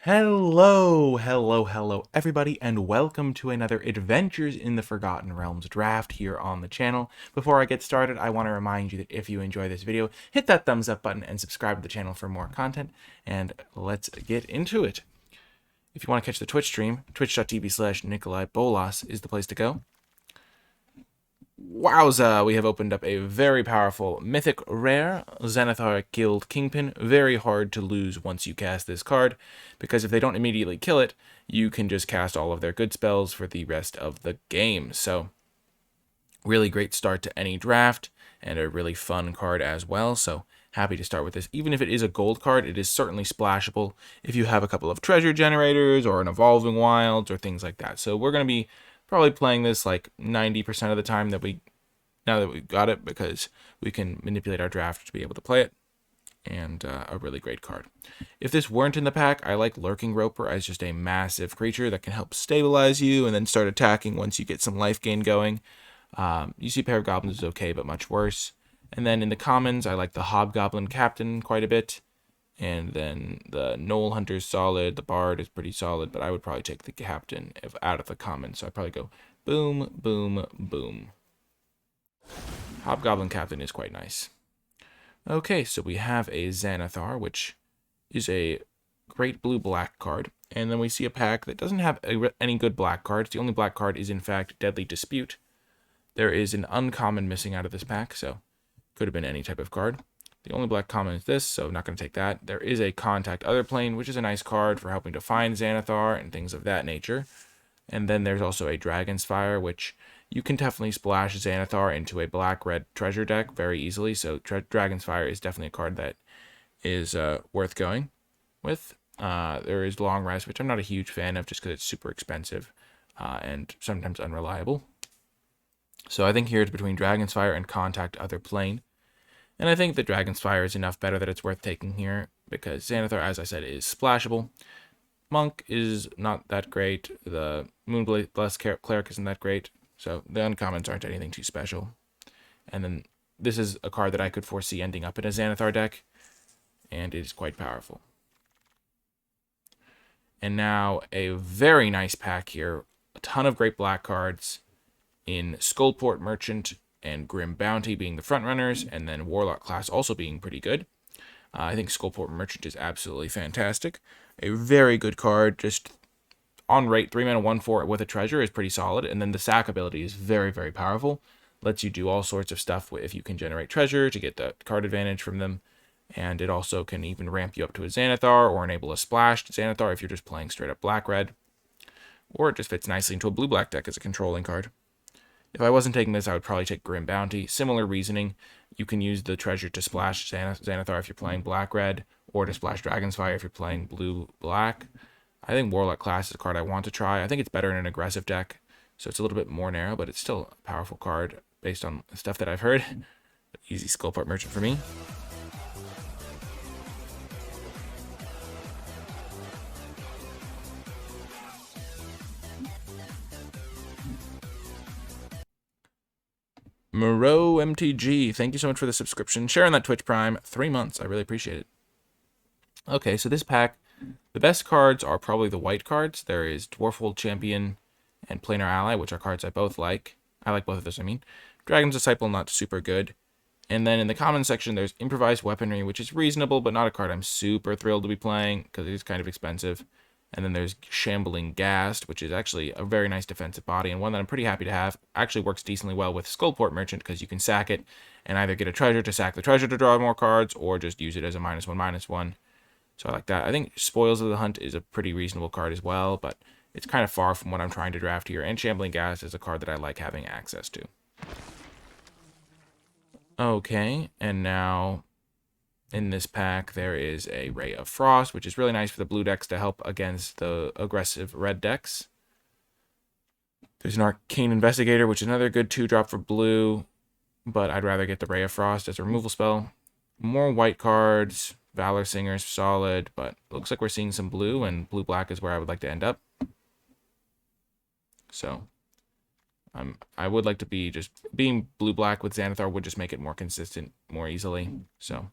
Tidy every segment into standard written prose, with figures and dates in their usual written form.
Hello, everybody, and welcome to another Adventures in the Forgotten Realms draft here on the channel. Before I get started, I want to remind you that if you enjoy this video, hit that thumbs up button and subscribe to the channel for more content, and let's get into it. If you want to catch the Twitch stream, twitch.tv/NicolaiBolas is the place to go. Wowza, we have opened up a very powerful Mythic Rare, Xanathar Guild Kingpin. Very hard to lose once you cast this card, because if they don't immediately kill it, you can just cast all of their good spells for the rest of the game. So, really great start to any draft, and a really fun card as well. So, happy to start with this. Even if it is a gold card, it is certainly splashable if you have a couple of treasure generators or an evolving wilds or things like that. So, we're going to be probably playing this like 90% of the time now that we've got it, because we can manipulate our draft to be able to play it, and a really great card. If this weren't in the pack, I like Lurking Roper as just a massive creature that can help stabilize you and then start attacking once you get some life gain going. You see Pair of Goblins is okay, but much worse. And then in the commons, I like the Hobgoblin Captain quite a bit. And then the Knoll Hunter's solid, the Bard is pretty solid, but I would probably take the Captain out of the commons. So I'd probably go boom, boom, boom. Hobgoblin Captain is quite nice. Okay, so we have a Xanathar, which is a great blue-black card. And then we see a pack that doesn't have any good black cards. The only black card is, in fact, Deadly Dispute. There is an uncommon missing out of this pack, so could have been any type of card. The only black common is this, so I'm not going to take that. There is a Contact Otherplane, which is a nice card for helping to find Xanathar and things of that nature. And then there's also a Dragon's Fire, which you can definitely splash Xanathar into a black-red treasure deck very easily. So Dragon's Fire is definitely a card that is worth going with. There is Long Rest, which I'm not a huge fan of just because it's super expensive and sometimes unreliable. So I think here it's between Dragon's Fire and Contact Otherplane. And I think that Dragon's Fire is enough better that it's worth taking here, because Xanathar, as I said, is splashable. Monk is not that great. The Moonblast Cleric isn't that great. So the uncommons aren't anything too special. And then this is a card that I could foresee ending up in a Xanathar deck, and it is quite powerful. And now a very nice pack here. A ton of great black cards in Skullport Merchant and Grim Bounty being the front runners, and then Warlock class also being pretty good. I think Skullport Merchant is absolutely fantastic. A very good card, just on rate, 3 mana, 1/4 with a treasure is pretty solid, and then the sack ability is very, very powerful. Lets you do all sorts of stuff if you can generate treasure to get the card advantage from them, and it also can even ramp you up to a Xanathar or enable a splashed Xanathar if you're just playing straight up black-red, or it just fits nicely into a blue-black deck as a controlling card. If I wasn't taking this, I would probably take Grim Bounty. Similar reasoning. You can use the treasure to splash Xanathar if you're playing black-red, or to splash Dragon's Fire if you're playing blue-black. I think Warlock class is a card I want to try. I think it's better in an aggressive deck, so it's a little bit more narrow, but it's still a powerful card based on the stuff that I've heard. Easy Skullport Merchant for me. Moreau MTG, thank you so much for the subscription. Sharing that Twitch Prime, 3 months. I really appreciate it. Okay, so this pack, the best cards are probably the white cards. There is Dwarfwold Champion and Planar Ally, which are cards I both like. I like both of those, I mean. Dragon's Disciple, not super good. And then in the common section, there's Improvised Weaponry, which is reasonable, but not a card I'm super thrilled to be playing, because it is kind of expensive. And then there's Shambling Ghast, which is actually a very nice defensive body, and one that I'm pretty happy to have. Actually works decently well with Skullport Merchant, because you can sack it and either get a treasure to sack the treasure to draw more cards, or just use it as a -1/-1. So I like that. I think Spoils of the Hunt is a pretty reasonable card as well, but it's kind of far from what I'm trying to draft here. And Shambling Ghast is a card that I like having access to. Okay, and now in this pack there is a Ray of Frost, which is really nice for the blue decks to help against the aggressive red decks. There's an Arcane Investigator, which is another good 2-drop for blue, but I'd rather get the Ray of Frost as a removal spell. More white cards. Valor Singer's solid, but looks like we're seeing some blue, and blue-black is where I would like to end up. So I would like to be just being blue-black with Xanathar would just make it more consistent more easily. So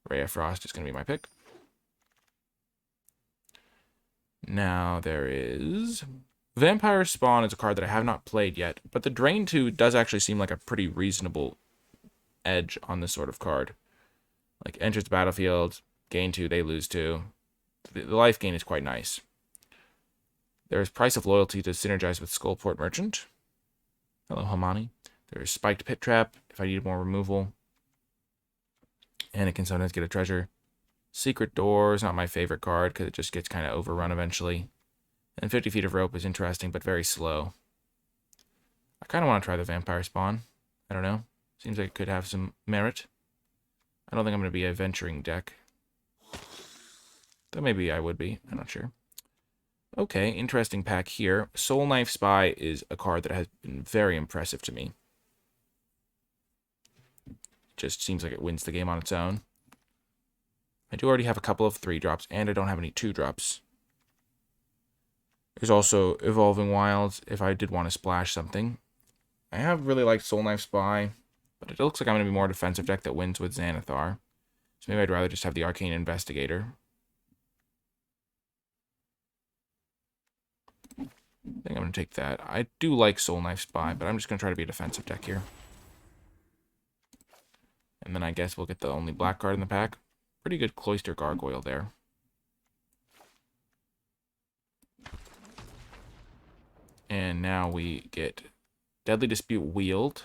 Ray of Frost is going to be my pick. Now there is Vampire Spawn is a card that I have not played yet, but the Drain 2 does actually seem like a pretty reasonable edge on this sort of card. Like, enters the battlefield, gain 2, they lose 2. The life gain is quite nice. There is Price of Loyalty to synergize with Skullport Merchant. Hello, Hamani. There is Spiked Pit Trap if I need more removal. And it can sometimes get a treasure. Secret Door is not my favorite card because it just gets kind of overrun eventually. And 50 Feet of Rope is interesting but very slow. I kind of want to try the Vampire Spawn. I don't know. Seems like it could have some merit. I don't think I'm going to be a venturing deck. Though maybe I would be. I'm not sure. Okay, interesting pack here. Soul Knife Spy is a card that has been very impressive to me. Just seems like it wins the game on its own. I do already have a couple of 3-drops, and I don't have any 2-drops. There's also Evolving Wilds if I did want to splash something. I have really liked Soul Knife Spy, but it looks like I'm going to be more defensive deck that wins with Xanathar. So maybe I'd rather just have the Arcane Investigator. I think I'm going to take that. I do like Soul Knife Spy, but I'm just going to try to be a defensive deck here. And then I guess we'll get the only black card in the pack. Pretty good Cloister Gargoyle there. And now we get Deadly Dispute Wield.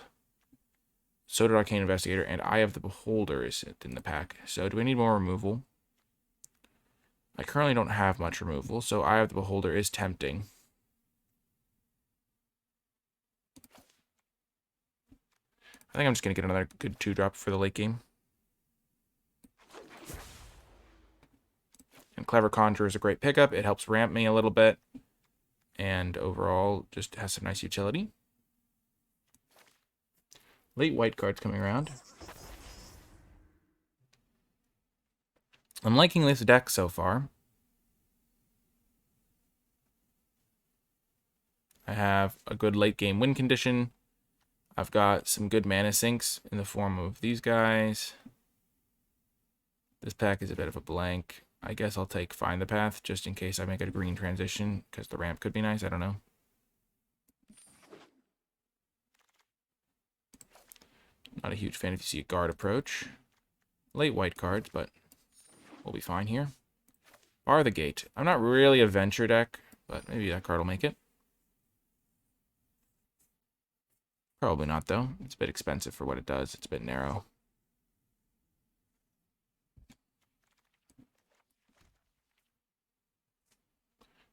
So did Arcane Investigator, and Eye of the Beholder is in the pack. So do we need more removal? I currently don't have much removal, so Eye of the Beholder is tempting. I think I'm just going to get another good 2-drop for the late game. And Clever Conjurer is a great pickup. It helps ramp me a little bit. And overall, just has some nice utility. Late white cards coming around. I'm liking this deck so far. I have a good late game win condition. I've got some good mana sinks in the form of these guys. This pack is a bit of a blank. I guess I'll take Find the Path just in case I make a green transition because the ramp could be nice. I don't know. Not a huge fan if you see a guard approach. Late white cards, but we'll be fine here. Bar the Gate. I'm not really a venture deck, but maybe that card will make it. Probably not, though. It's a bit expensive for what it does. It's a bit narrow.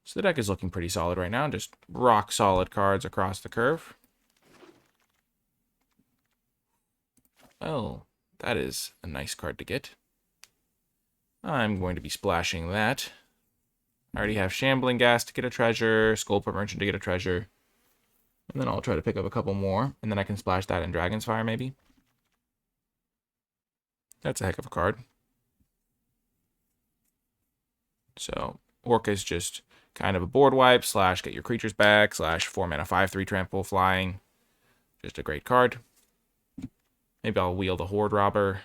So the deck is looking pretty solid right now. Just rock solid cards across the curve. Oh, that is a nice card to get. I'm going to be splashing that. I already have Shambling Gas to get a treasure, Skullport Merchant to get a treasure. And then I'll try to pick up a couple more, and then I can splash that in Dragon's Fire, maybe. That's a heck of a card. So, Orca is just kind of a board wipe, / get your creatures back, / 4-mana 5/3 trample flying. Just a great card. Maybe I'll wield a Horde Robber.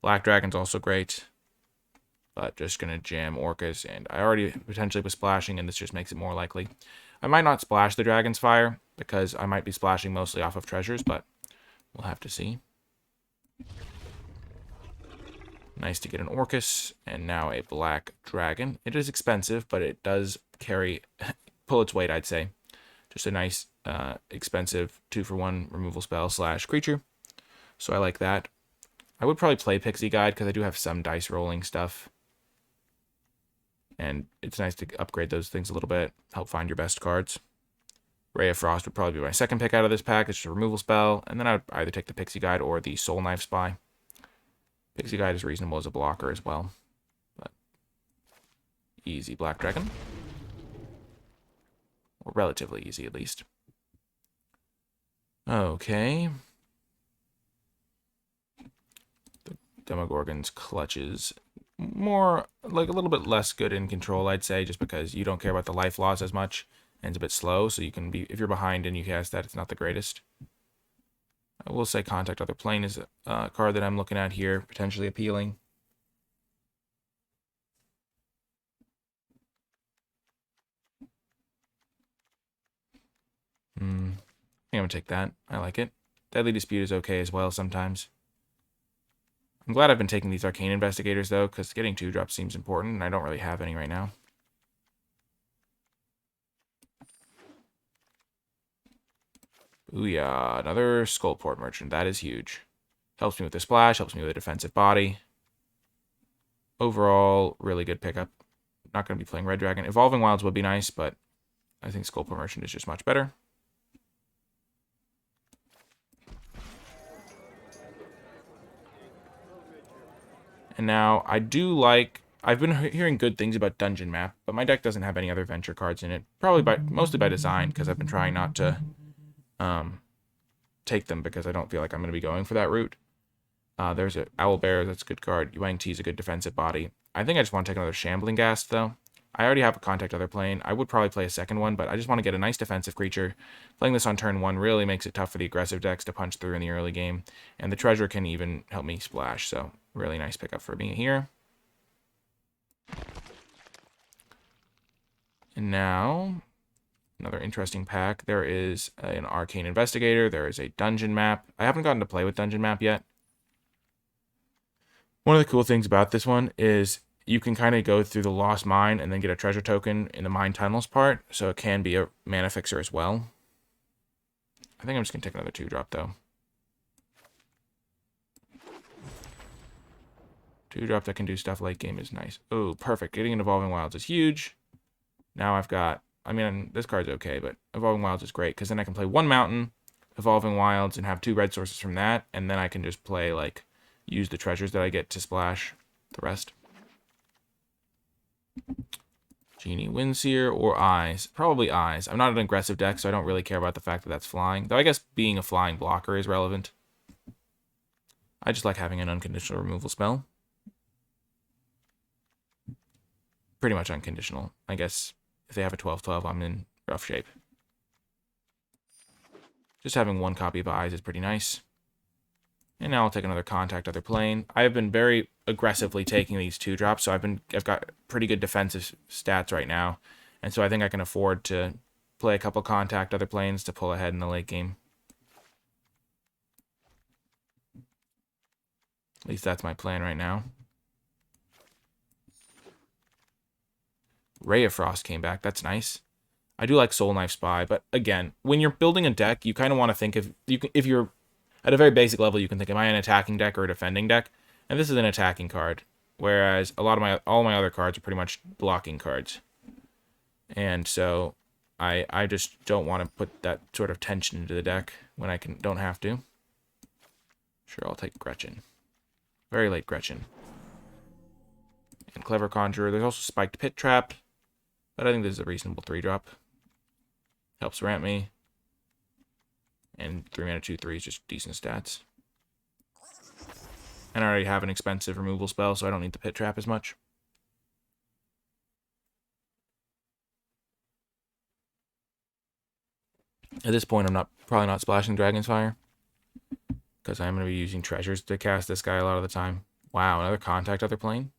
Black Dragon's also great. But just going to jam Orcas, and I already potentially was splashing, and this just makes it more likely. I might not splash the Dragon's Fire, because I might be splashing mostly off of treasures, but we'll have to see. Nice to get an Orcus, and now a Black Dragon. It is expensive, but it does pull its weight, I'd say. Just a nice, expensive 2-for-1 removal spell / creature. So I like that. I would probably play Pixie Guide, because I do have some dice rolling stuff. And it's nice to upgrade those things a little bit, help find your best cards. Ray of Frost would probably be my second pick out of this pack. It's just a removal spell, and then I would either take the Pixie Guide or the Soul Knife Spy. Pixie Guide is reasonable as a blocker as well. But easy Black Dragon. Or relatively easy, at least. Okay. The Demogorgon's Clutches. More, like a little bit less good in control, I'd say, just because you don't care about the life loss as much. And it's a bit slow, so you can be, if you're behind and you cast that, it's not the greatest. I will say Contact Other Plane is a card that I'm looking at here, potentially appealing. gonna take that. I like it. Deadly Dispute is okay as well sometimes. I'm glad I've been taking these Arcane Investigators, though, because getting 2-drops seems important, and I don't really have any right now. Booyah, another Skullport Merchant. That is huge. Helps me with the splash, helps me with a defensive body. Overall, really good pickup. Not going to be playing Red Dragon. Evolving Wilds would be nice, but I think Skullport Merchant is just much better. And now, I do like... I've been hearing good things about Dungeon Map, but my deck doesn't have any other Venture cards in it. Mostly by design, because I've been trying not to take them, because I don't feel like I'm going to be going for that route. There's an Owlbear, that's a good card. Yuang Ti is a good defensive body. I think I just want to take another Shambling Ghast, though. I already have a Contact Other Plane. I would probably play a second one, but I just want to get a nice defensive creature. Playing this on turn 1 really makes it tough for the aggressive decks to punch through in the early game. And the Treasure can even help me splash, so really nice pickup for me here. And now, another interesting pack. There is an Arcane Investigator. There is a Dungeon Map. I haven't gotten to play with Dungeon Map yet. One of the cool things about this one is you can kind of go through the Lost Mine and then get a treasure token in the Mine Tunnels part, so it can be a mana fixer as well. I think I'm just going to take another 2-drop, though. 2-drop that can do stuff late game is nice. Oh, perfect. Getting an Evolving Wilds is huge. Now I've got... I mean, this card's okay, but Evolving Wilds is great, because then I can play 1 Mountain, Evolving Wilds, and have 2 red sources from that, and then I can just play, like, use the treasures that I get to splash the rest. Genie, Windseer, or Eyes. Probably Eyes. I'm not an aggressive deck, so I don't really care about the fact that that's flying. Though I guess being a flying blocker is relevant. I just like having an unconditional removal spell. Pretty much unconditional. I guess if they have a 12/12, I'm in rough shape. Just having 1 copy of Eyes is pretty nice. And now I'll take another Contact Other Plane. I have been very aggressively taking these 2-drops, so I've got pretty good defensive stats right now. And so I think I can afford to play a couple Contact Other Planes to pull ahead in the late game. At least that's my plan right now. Ray of Frost came back. That's nice. I do like Soul Knife Spy, but again, when you're building a deck, you kind of want to think if you're at a very basic level, you can think, am I an attacking deck or a defending deck? And this is an attacking card, whereas all my other cards are pretty much blocking cards. And so I just don't want to put that sort of tension into the deck when I don't have to. Sure, I'll take Gretchen. Very late Gretchen. And Clever Conjurer. There's also Spiked Pit Trap, but I think this is a reasonable 3-drop. Helps ramp me. And 3 mana 2/3 is just decent stats. And I already have an expensive removal spell, so I don't need the Pit Trap as much. At this point, I'm probably not splashing Dragon's Fire, because I'm going to be using treasures to cast this guy a lot of the time. Wow, another Contact Other Plane.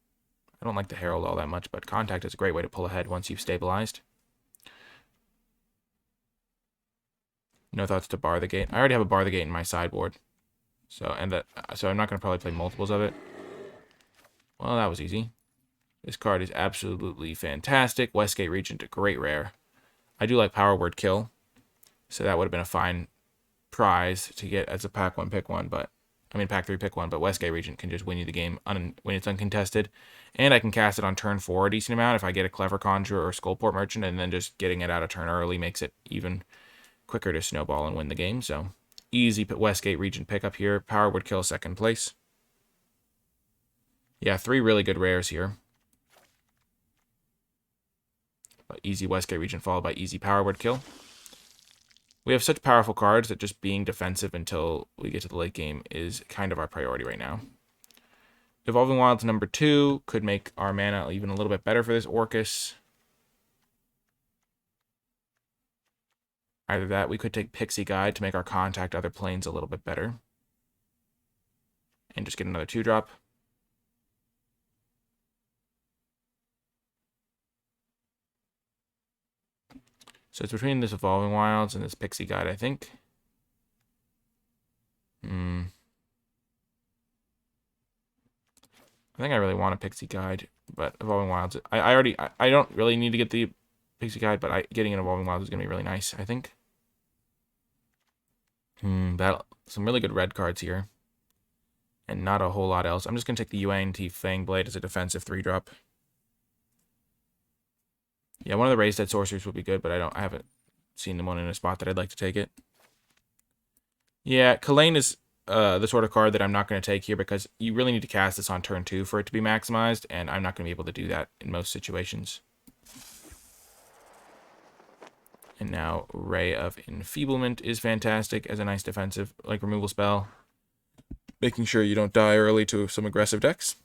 I don't like the Herald all that much, but Contact is a great way to pull ahead once you've stabilized. No thoughts to Bar the Gate. I already have a Bar the Gate in my sideboard. So I'm not going to probably play multiples of it. Well, that was easy. This card is absolutely fantastic. Westgate Regent, a great rare. I do like Power Word Kill, so that would have been a fine prize to get as a pack 1 pick 1, but I mean pack 3 pick 1, but Westgate Regent can just win you the game when it's uncontested. And I can cast it on turn 4 a decent amount if I get a Clever Conjurer or Skullport Merchant, and then just getting it out of turn early makes it even quicker to snowball and win the game. So easy Westgate Regent pickup here. Power Word Kill 2nd place. Yeah, 3 really good rares here. But easy Westgate Regent followed by easy Power Word Kill. We have such powerful cards that just being defensive until we get to the late game is kind of our priority right now. Evolving Wilds number 2 could make our mana even a little bit better for this Orcus. Either that, we could take Pixie Guide to make our Contact Other Planes a little bit better. And just get another 2-drop. So it's between this Evolving Wilds and this Pixie Guide, I think. I think I really want a Pixie Guide, but Evolving Wilds, I don't really need to get the Pixie Guide, but getting an Evolving Wilds is going to be really nice, I think. Some really good red cards here. And not a whole lot else. I'm just going to take the UNT Fangblade as a defensive 3-drop. Yeah, one of the Raised Dead Sorcerers would be good, but I haven't seen one in a spot that I'd like to take it. Yeah, Kalain is the sort of card that I'm not going to take here because you really need to cast this on turn 2 for it to be maximized, and I'm not going to be able to do that in most situations. And now Ray of Enfeeblement is fantastic as a nice defensive, like, removal spell. Making sure you don't die early to some aggressive decks.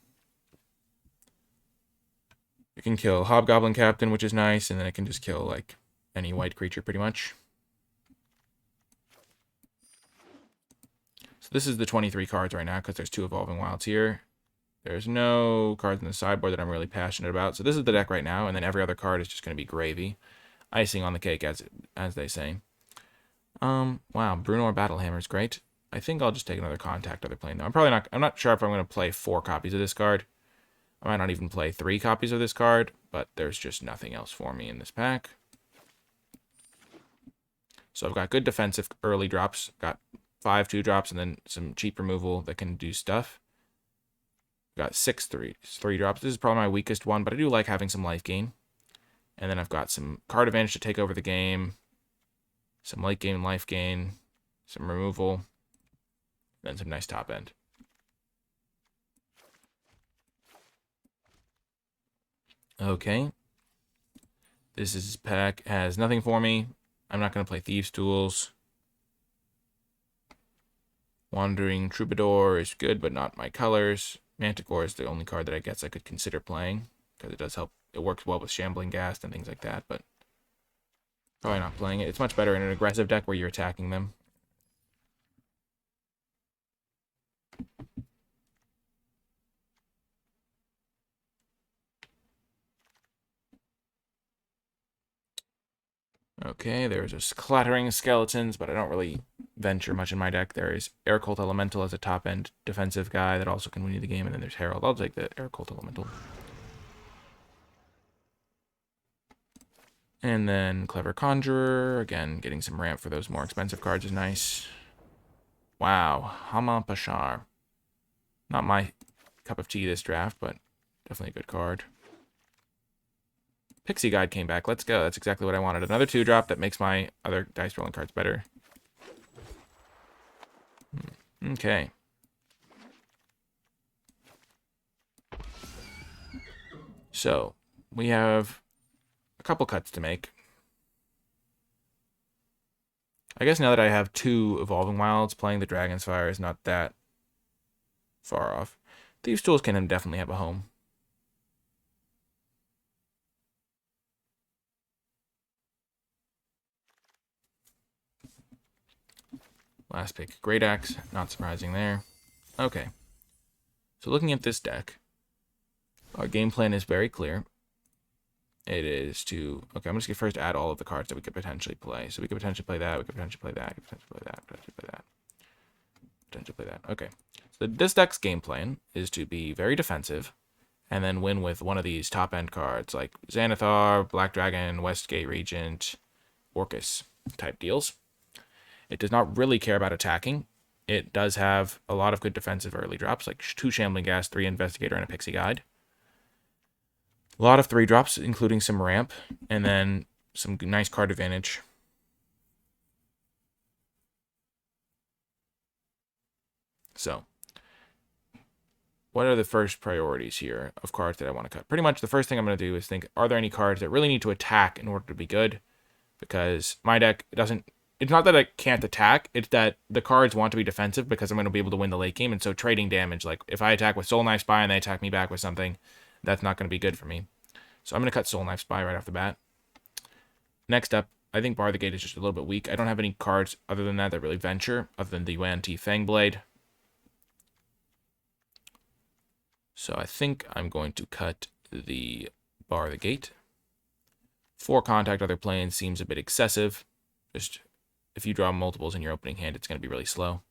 You can kill Hobgoblin Captain, which is nice, and then it can just kill, like, any white creature pretty much. So this is the 23 cards right now because there's 2 Evolving Wilds here. There's no cards in the sideboard that I'm really passionate about. So this is the deck right now, and then every other card is just going to be gravy. Icing on the cake, as they say. Wow, Brunor Battlehammer is great. I think I'll just take another Contact other plane, though. I'm not sure if I'm going to play 4 copies of this card. I might not even play 3 copies of this card, but there's just nothing else for me in this pack. So I've got good defensive early drops. Got 5 2-drops and then some cheap removal that can do stuff. Got 6 3-drops. This is probably my weakest one, but I do like having some life gain. And then I've got some card advantage to take over the game. Some late game life gain. Some removal. Then some nice top end. Okay. This pack has nothing for me. I'm not going to play Thieves' Tools. Wandering Troubadour is good, but not my colors. Manticore is the only card that I guess I could consider playing, because it does help. It works well with Shambling Ghast and things like that, but probably not playing it. It's much better in an aggressive deck where you're attacking them. Okay, there's just clattering skeletons, but I don't really venture much in my deck. There is Air Cult Elemental as a top-end defensive guy that also can win you the game, and then there's Herald. I'll take the Air Cult Elemental. And then Clever Conjurer. Again, getting some ramp for those more expensive cards is nice. Wow, Hama Pashar. Not my cup of tea this draft, but definitely a good card. Pixie Guide came back. Let's go. That's exactly what I wanted. Another 2-drop that makes my other dice rolling cards better. Okay. So, we have a couple cuts to make. I guess now that I have 2 Evolving Wilds, playing the Dragon's Fire is not that far off. Thieves' Tools can definitely have a home. Last pick, Great Axe. Not surprising there. Okay. So looking at this deck, our game plan is very clear. It is to... Okay, I'm just going to first add all of the cards that we could potentially play. So we could potentially play that, we could potentially play that, we could potentially play that, potentially play that, potentially play that. Okay. So this deck's game plan is to be very defensive and then win with one of these top-end cards like Xanathar, Black Dragon, Westgate Regent, Orcus type deals. It does not really care about attacking. It does have a lot of good defensive early drops, like 2 Shambling Ghast, 3 Investigator, and a Pixie Guide. A lot of 3-drops, including some ramp, and then some nice card advantage. So, what are the first priorities here of cards that I want to cut? Pretty much the first thing I'm going to do is think, are there any cards that really need to attack in order to be good? Because my deck doesn't... It's not that I can't attack, it's that the cards want to be defensive because I'm going to be able to win the late game, and so trading damage, like if I attack with Soul Knife Spy and they attack me back with something, that's not going to be good for me. So I'm going to cut Soul Knife Spy right off the bat. Next up, I think Bar the Gate is just a little bit weak. I don't have any cards other than that that really venture, other than the UNT Fangblade. So I think I'm going to cut the Bar the Gate. 4 Contact Other Planes seems a bit excessive. Just... If you draw multiples in your opening hand, it's going to be really slow.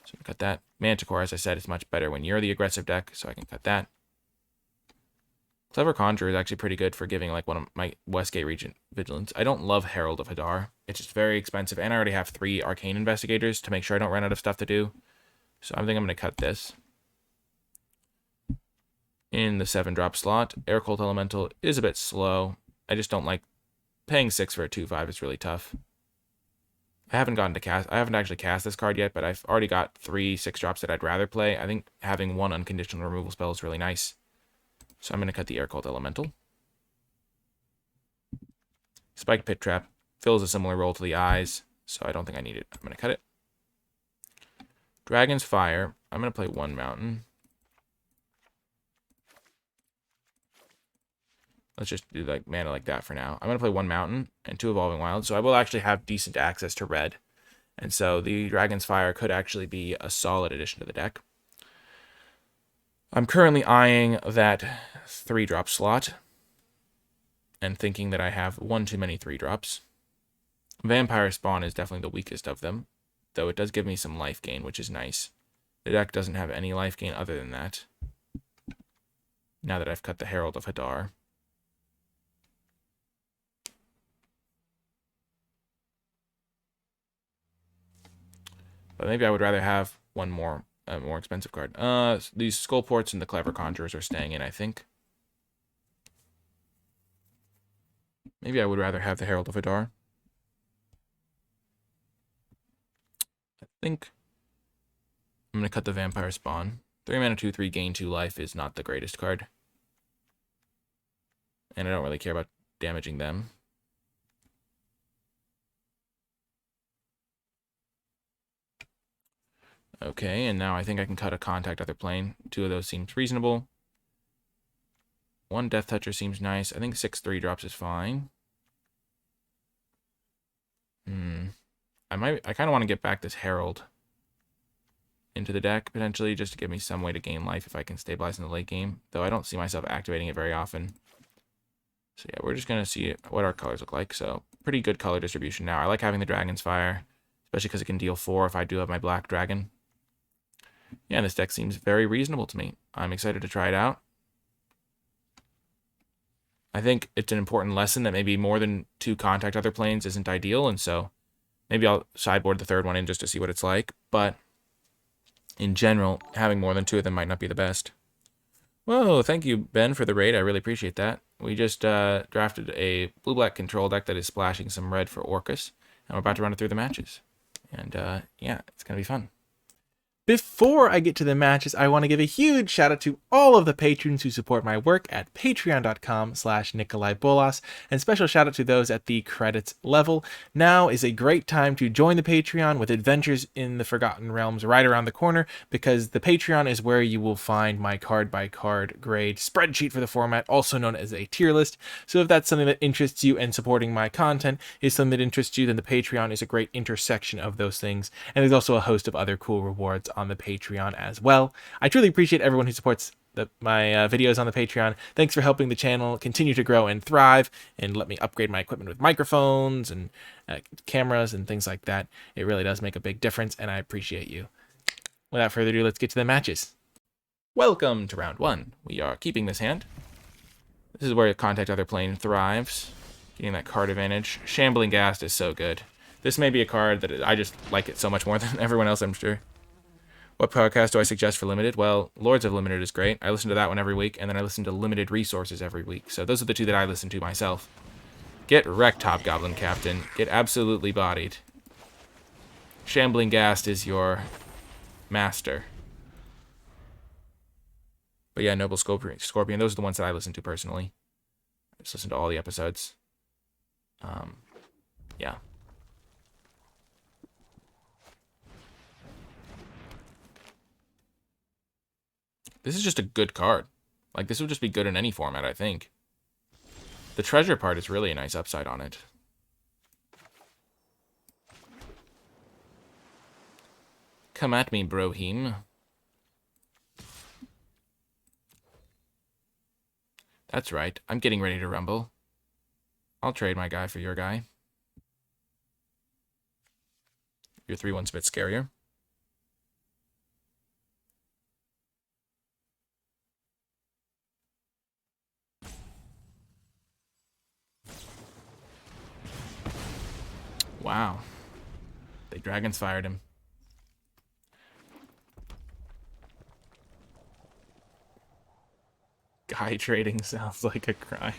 So I'm going to cut that. Manticore, as I said, is much better when you're the aggressive deck, so I can cut that. Clever Conjurer is actually pretty good for giving like one of my Westgate Regent Vigilance. I don't love Herald of Hadar. It's just very expensive, and I already have 3 Arcane Investigators to make sure I don't run out of stuff to do. So I think I'm going to cut this. In the 7-drop slot, Air Cult Elemental is a bit slow. I just don't like paying 6 for a 2/5. It's really tough. I haven't actually cast this card yet, but I've already got 3 6-drops that I'd rather play. I think having 1 unconditional removal spell is really nice. So I'm going to cut the Air Cult Elemental. Spiked Pit Trap fills a similar role to the eyes, so I don't think I need it. I'm going to cut it. Dragon's Fire. I'm going to play 1 mountain. Let's just do like mana like that for now. I'm going to play 1 mountain and 2 Evolving Wilds, so I will actually have decent access to red. And so the Dragon's Fire could actually be a solid addition to the deck. I'm currently eyeing that 3-drop slot and thinking that I have 1 too many 3-drops. Vampire Spawn is definitely the weakest of them, though it does give me some life gain, which is nice. The deck doesn't have any life gain other than that, now that I've cut the Herald of Hadar. But maybe I would rather have one more expensive card. These Skullports and the Clever Conjurers are staying in, I think. Maybe I would rather have the Herald of Hadar. I think I'm going to cut the Vampire Spawn. 3 mana, 2/3, gain 2 life is not the greatest card. And I don't really care about damaging them. Okay, and now I think I can cut a Contact Other Plane. 2 of those seems reasonable. 1 Death Toucher seems nice. I think 6 3-drops is fine. I kind of want to get back this Herald into the deck, potentially, just to give me some way to gain life if I can stabilize in the late game, though I don't see myself activating it very often. So yeah, we're just going to see what our colors look like. So pretty good color distribution now. I like having the Dragon's Fire, especially because it can deal 4 if I do have my Black Dragon. Yeah, this deck seems very reasonable to me. I'm excited to try it out. I think it's an important lesson that maybe more than 2 Contact Other Planes isn't ideal, and so maybe I'll sideboard the 3rd one in just to see what it's like, but in general, having more than 2 of them might not be the best. Whoa, thank you, Ben, for the raid. I really appreciate that. We just drafted a blue-black control deck that is splashing some red for Orcus, and we're about to run it through the matches. And yeah, it's going to be fun. Before I get to the matches, I want to give a huge shout out to all of the patrons who support my work at patreon.com/NicolaiBolas, and special shout out to those at the credits level. Now is a great time to join the Patreon, with Adventures in the Forgotten Realms right around the corner, because the Patreon is where you will find my card by card grade spreadsheet for the format, also known as a tier list. So if that's something that interests you and supporting my content is something that interests you, then the Patreon is a great intersection of those things. And there's also a host of other cool rewards on the Patreon as well. I truly appreciate everyone who supports my videos on the Patreon. Thanks for helping the channel continue to grow and thrive, and let me upgrade my equipment with microphones and cameras and things like that. It really does make a big difference, and I appreciate you. Without further ado, let's get to the matches. Welcome to round 1. We are keeping this hand. This is where Contact Other Plane thrives, getting that card advantage. Shambling Ghast is so good. This may be a card that I just like it so much more than everyone else, I'm sure. What podcast do I suggest for Limited? Well, Lords of Limited is great. I listen to that one every week, and then I listen to Limited Resources every week. So those are the 2 that I listen to myself. Get wrecked, Hobgoblin Captain. Get absolutely bodied. Shambling Ghast is your master. But yeah, Noble Scorpion, those are the ones that I listen to personally. I just listen to all the episodes. Yeah. This is just a good card. Like, this would just be good in any format, I think. The treasure part is really a nice upside on it. Come at me, Brohim. That's right. I'm getting ready to rumble. I'll trade my guy for your guy. Your 3/1's a bit scarier. Wow. They dragons fired him. Guy trading sounds like a crime.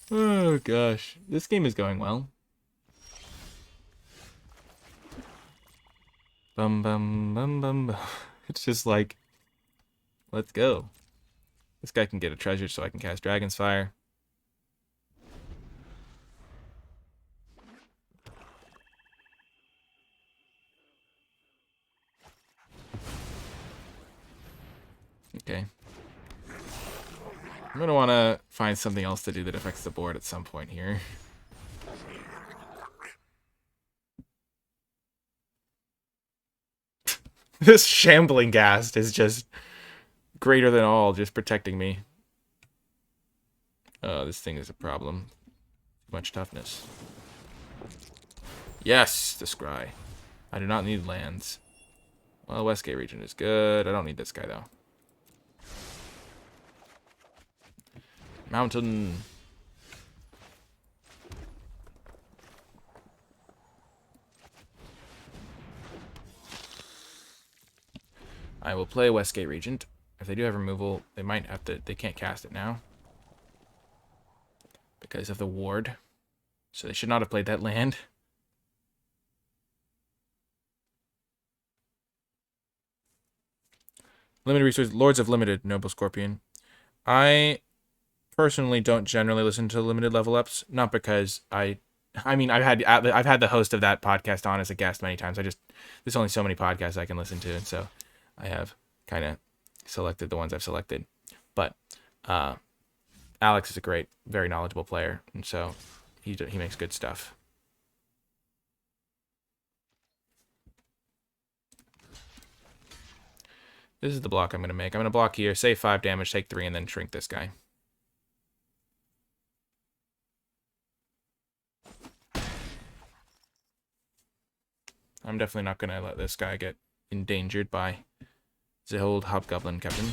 Oh gosh. This game is going well. Bum bum bum bum bum. It's just like, let's go. This guy can get a treasure so I can cast Dragon's Fire. Okay. I'm gonna want to find something else to do that affects the board at some point here. This shambling ghast is just greater than all, just protecting me. Oh, this thing is a problem. Too much toughness. Yes, the scry. I do not need lands. Well, Westgate region is good. I don't need this guy, though. Mountain. I will play Westgate Regent. If they do have removal, they might have to... They can't cast it now. Because of the ward. So they should not have played that land. Limited resources. Lords of Limited, Noble Scorpion. I personally don't generally listen to limited level ups. Not because I mean, I've had the host of that podcast on as a guest many times. There's only so many podcasts I can listen to, and so I have kind of selected the ones I've selected. But Alex is a great, very knowledgeable player, and so he makes good stuff. This is the block I'm going to make. I'm going to block here, save 5 damage, take 3, and then shrink this guy. I'm definitely not going to let this guy get endangered by the old Hobgoblin Captain.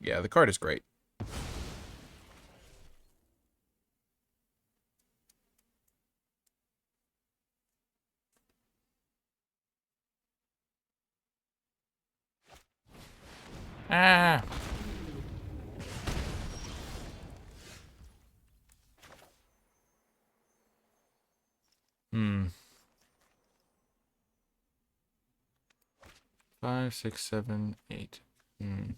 Yeah, the card is great. Ah! Hmm. 5, 6, 7, 8. Hmm.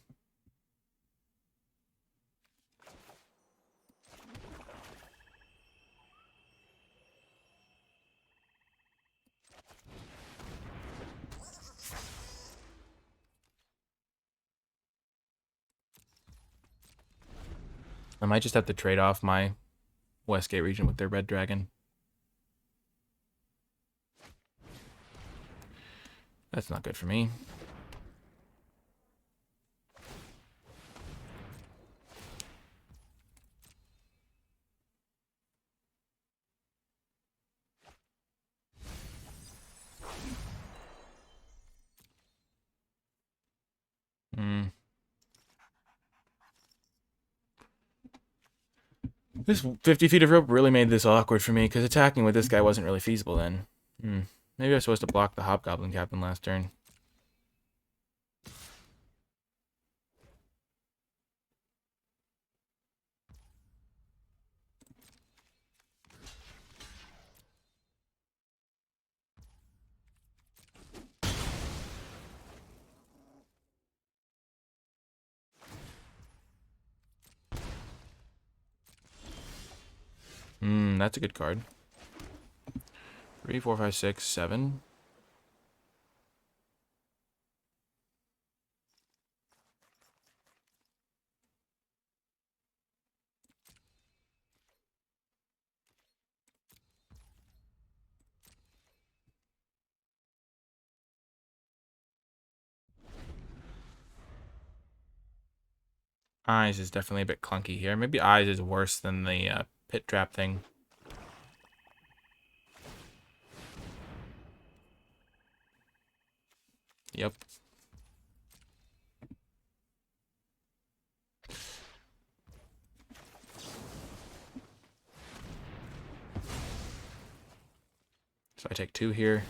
I might just have to trade off my Westgate region with their red dragon. That's not good for me. Hmm. This 50 feet of rope really made this awkward for me, because attacking with this guy wasn't really feasible then. Maybe I was supposed to block the Hobgoblin Captain last turn. That's a good card. 3, 4, 5, 6, 7. Eyes is definitely a bit clunky here. Maybe Eyes is worse than the pit trap thing. Yep. So I take 2 here.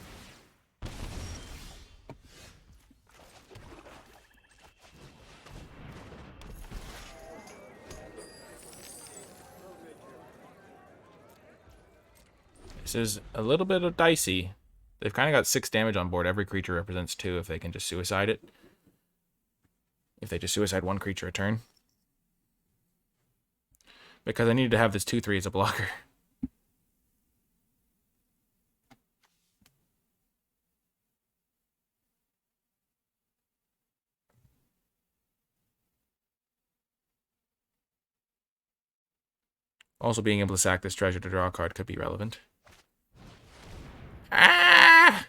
This is a little bit of dicey. They've kind of got 6 damage on board. Every creature represents 2 if they can just suicide it. If they just suicide 1 creature a turn. Because I needed to have this 2/3 as a blocker. Also, being able to sack this treasure to draw a card could be relevant. Ah!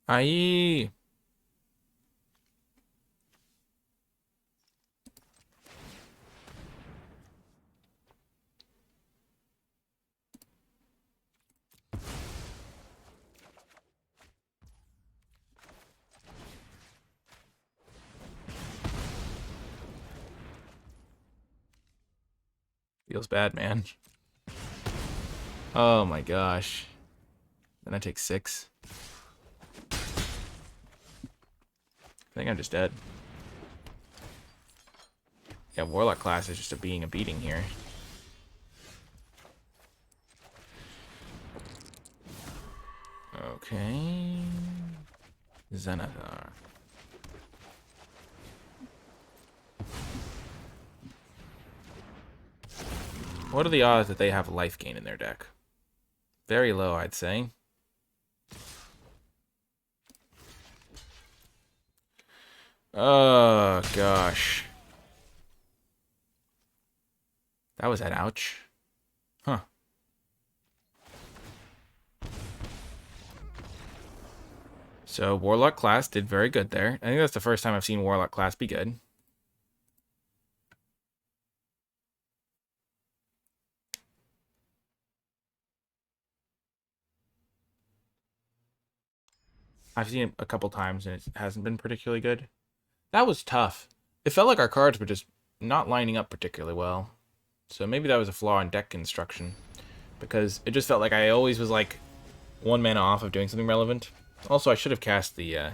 Aye. Feels bad, man. Oh my gosh. Then I take 6. I think I'm just dead. Yeah, Warlock class is just being a beating here. Okay. Xanathar. What are the odds that they have life gain in their deck? Very low, I'd say. Oh, gosh. That was an ouch. Huh. So, Warlock class did very good there. I think that's the first time I've seen Warlock class be good. I've seen it a couple times and it hasn't been particularly good. That was tough. It felt like our cards were just not lining up particularly well. So maybe that was a flaw in deck construction. Because it just felt like I always was like 1 mana off of doing something relevant. Also, I should have cast the...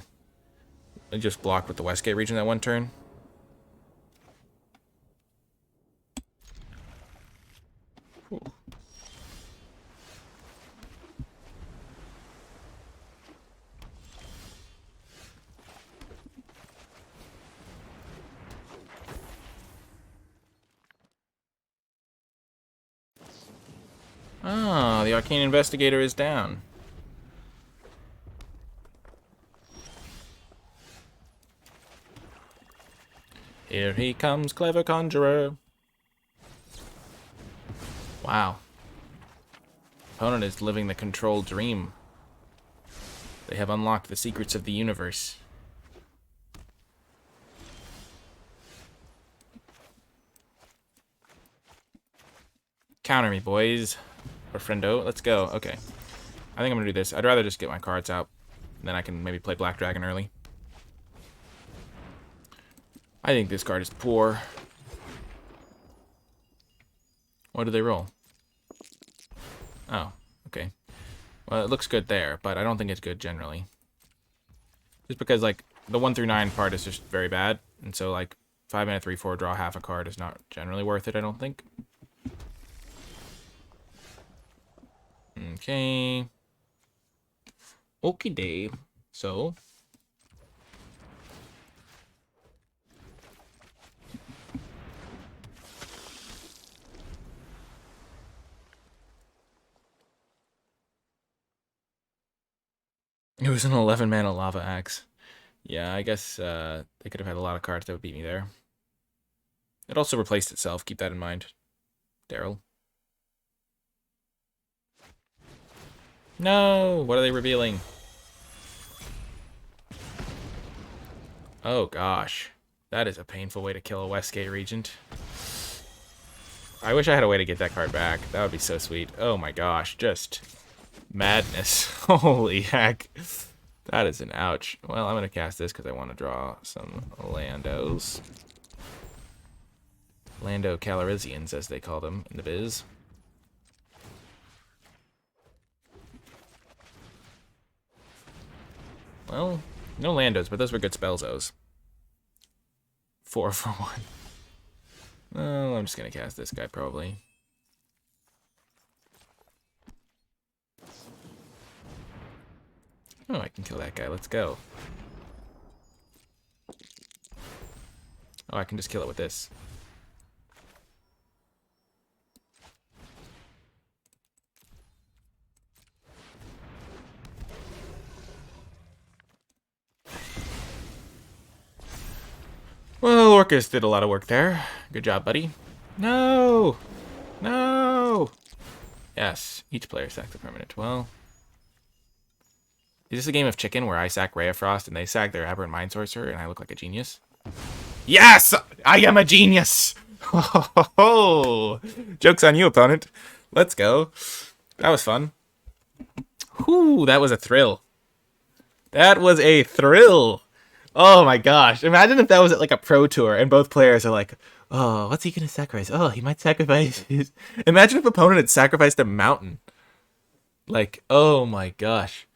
just blocked with the Westgate region that 1 turn. Whew. Ah, the Arcane Investigator is down. Here he comes, clever conjurer. Wow. Opponent is living the control dream. They have unlocked the secrets of the universe. Counter me, boys. Or friendo. Let's go. Okay. I think I'm going to do this. I'd rather just get my cards out. Then I can maybe play Black Dragon early. I think this card is poor. What do they roll? Oh, okay. Well, it looks good there, but I don't think it's good generally. Just because, like, the 1 through 9 part is just very bad. And so, like, 5 mana 3/4, draw half a card is not generally worth it, I don't think. Okay. Okie day. So. It was an 11 mana lava axe. Yeah, I guess they could have had a lot of cards that would beat me there. It also replaced itself, keep that in mind. Daryl. No! What are they revealing? Oh gosh. That is a painful way to kill a Westgate Regent. I wish I had a way to get that card back. That would be so sweet. Oh my gosh, just madness. Holy heck. That is an ouch. Well, I'm going to cast this because I want to draw some Landos. Lando Calrissians, as they call them in the biz. Well, no Landos, but those were good spells-os. 4 for 1. Well, I'm just going to cast this guy, probably. Oh, I can kill that guy. Let's go. Oh, I can just kill it with this. Well, Orcus did a lot of work there. Good job, buddy. No! No! Yes, each player sacks a permanent. Well, is this a game of chicken where I sack Ray of Frost and they sack their Aberrant Mind Sorcerer and I look like a genius? Yes! I am a genius! Ho! Joke's on you, opponent. Let's go. That was fun. Whew, that was a thrill. That was a thrill. Oh my gosh. Imagine if that was at like a pro tour and both players are like, oh, what's he going to sacrifice? Oh, he might sacrifice his... Imagine if opponent had sacrificed a mountain. Like, oh my gosh.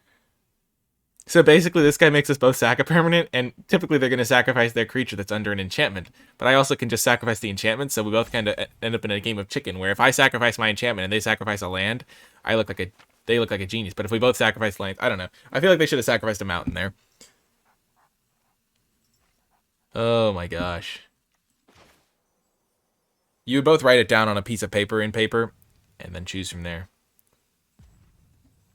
So basically, this guy makes us both sack a permanent, and typically they're going to sacrifice their creature that's under an enchantment. But I also can just sacrifice the enchantment, so we both kind of end up in a game of chicken, where if I sacrifice my enchantment and they sacrifice a land, they look like a genius. But if we both sacrifice lands, I don't know. I feel like they should have sacrificed a mountain there. Oh my gosh. You would both write it down on a piece of paper in paper, and then choose from there.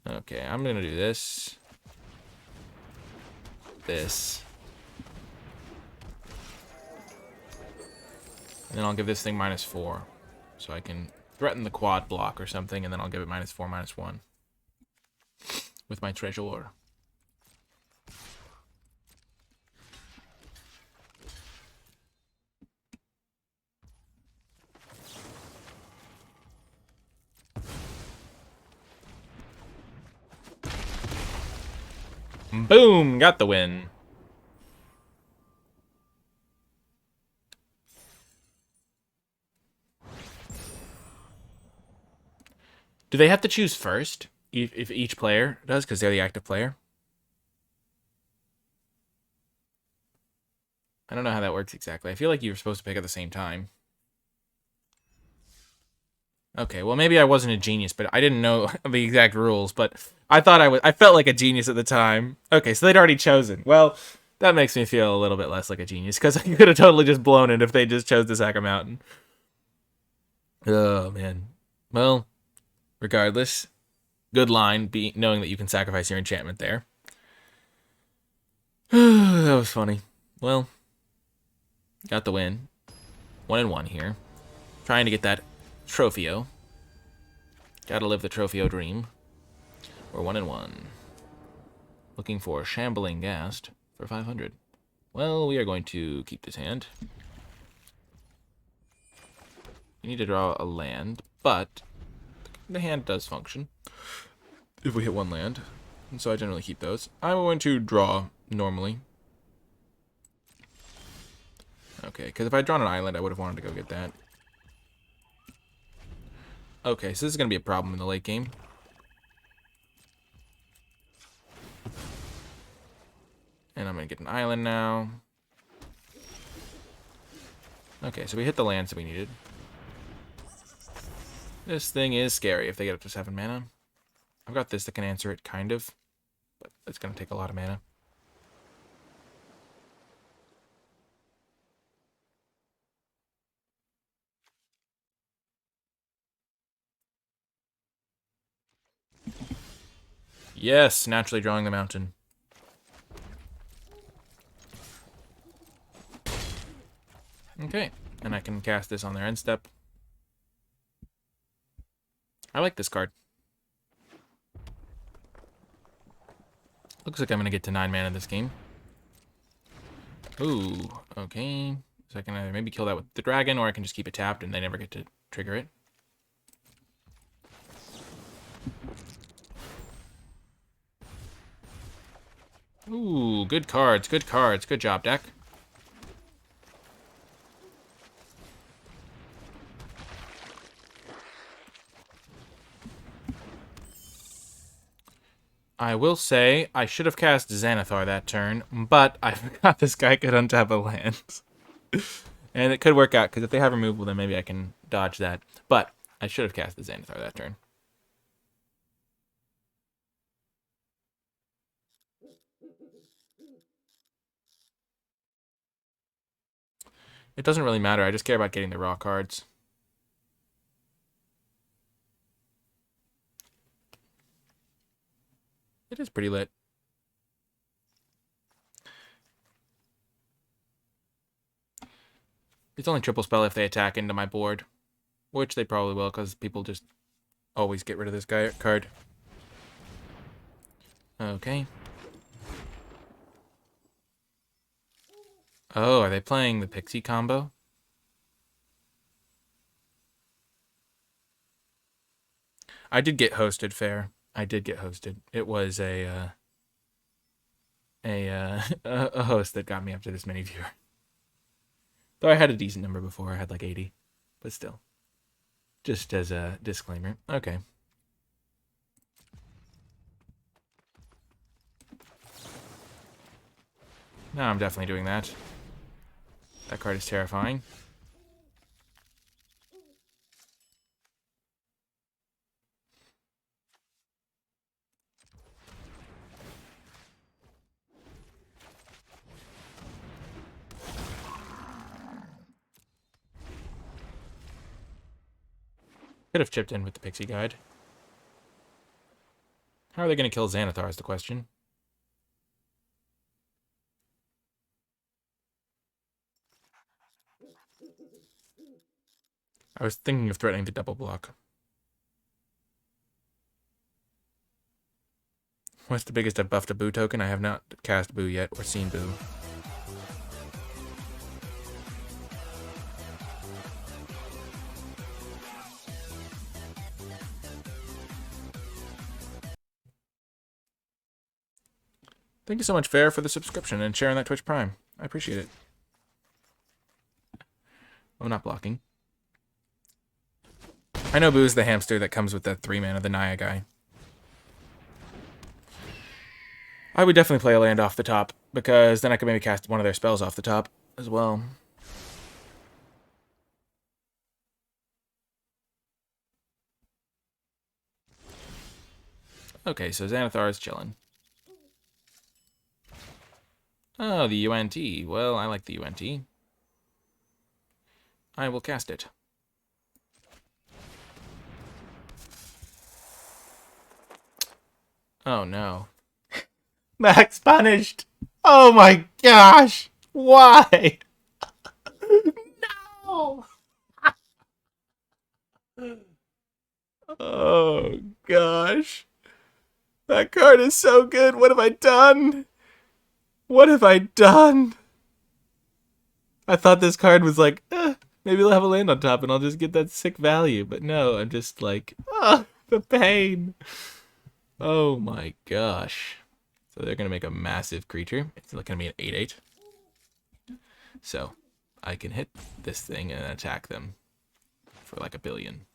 Okay, I'm going to do this. This. And then I'll give this thing -4. So I can threaten the quad block or something, and then I'll give it -4, -1. With my treasure. Boom! Got the win. Do they have to choose first? If each player does, because they're the active player? I don't know how that works exactly. I feel like you were supposed to pick at the same time. Okay, well maybe I wasn't a genius, but I didn't know the exact rules, but I thought I felt like a genius at the time. Okay, so they'd already chosen. Well, that makes me feel a little bit less like a genius, because I could have totally just blown it if they just chose to sack a mountain. Oh, man. Well, regardless, good line, knowing that you can sacrifice your enchantment there. That was funny. Well, got the win. 1-1 here. Trying to get that Tropheo. Gotta live the Tropheo dream. We're 1-1. Looking for Shambling Ghast for 500. Well, we are going to keep this hand. You need to draw a land, but the hand does function if we hit one land. And so I generally keep those. I'm going to draw normally. Okay, because if I'd drawn an island, I would have wanted to go get that. Okay, so this is going to be a problem in the late game. And I'm going to get an island now. Okay, so we hit the lands that we needed. This thing is scary if they get up to 7 mana. I've got this that can answer it, kind of. But it's going to take a lot of mana. Yes, naturally drawing the mountain. Okay, and I can cast this on their end step. I like this card. Looks like I'm going to get to 9 mana this game. Ooh, okay. So I can either maybe kill that with the dragon, or I can just keep it tapped and they never get to trigger it. Ooh, good cards, good cards. Good job, deck. I will say, I should have cast Xanathar that turn, but I forgot this guy could untap a land. And it could work out, because if they have removal, then maybe I can dodge that. But I should have cast the Xanathar that turn. It doesn't really matter, I just care about getting the raw cards. It is pretty lit. It's only triple spell if they attack into my board. Which they probably will, because people just always get rid of this guy card. Okay. Oh, are they playing the Pixie combo? I did get hosted, fair. I did get hosted. It was a a host that got me up to this many viewer. Though I had a decent number before. I had like 80. But still. Just as a disclaimer. Okay. No, I'm definitely doing that. That card is terrifying. Could have chipped in with the Pixie Guide. How are they going to kill Xanathar is the question. I was thinking of threatening to double block. What's the biggest I've buffed a Boo token? I have not cast Boo yet or seen Boo. Thank you so much, Fair, for the subscription and sharing that Twitch Prime. I appreciate it. I'm not blocking. I know Boo's the hamster that comes with the 3-mana, the Naya guy. I would definitely play a land off the top, because then I could maybe cast one of their spells off the top as well. Okay, so Xanathar is chilling. Oh, the UNT. Well, I like the UNT. I will cast it. Oh, no. Max punished! Oh my gosh! Why? No! Oh gosh. That card is so good. What have I done? What have I done? I thought this card was like, maybe I'll have a land on top and I'll just get that sick value. But no, I'm just like, the pain. Oh my gosh. So they're going to make a massive creature. It's going to be an 8/8. So I can hit this thing and attack them for like a billion.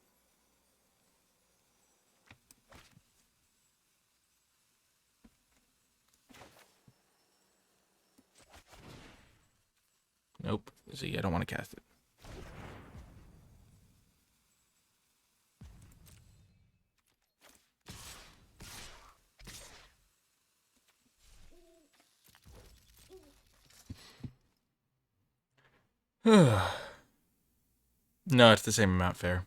Nope. See, I don't want to cast it. No, it's the same amount, fair.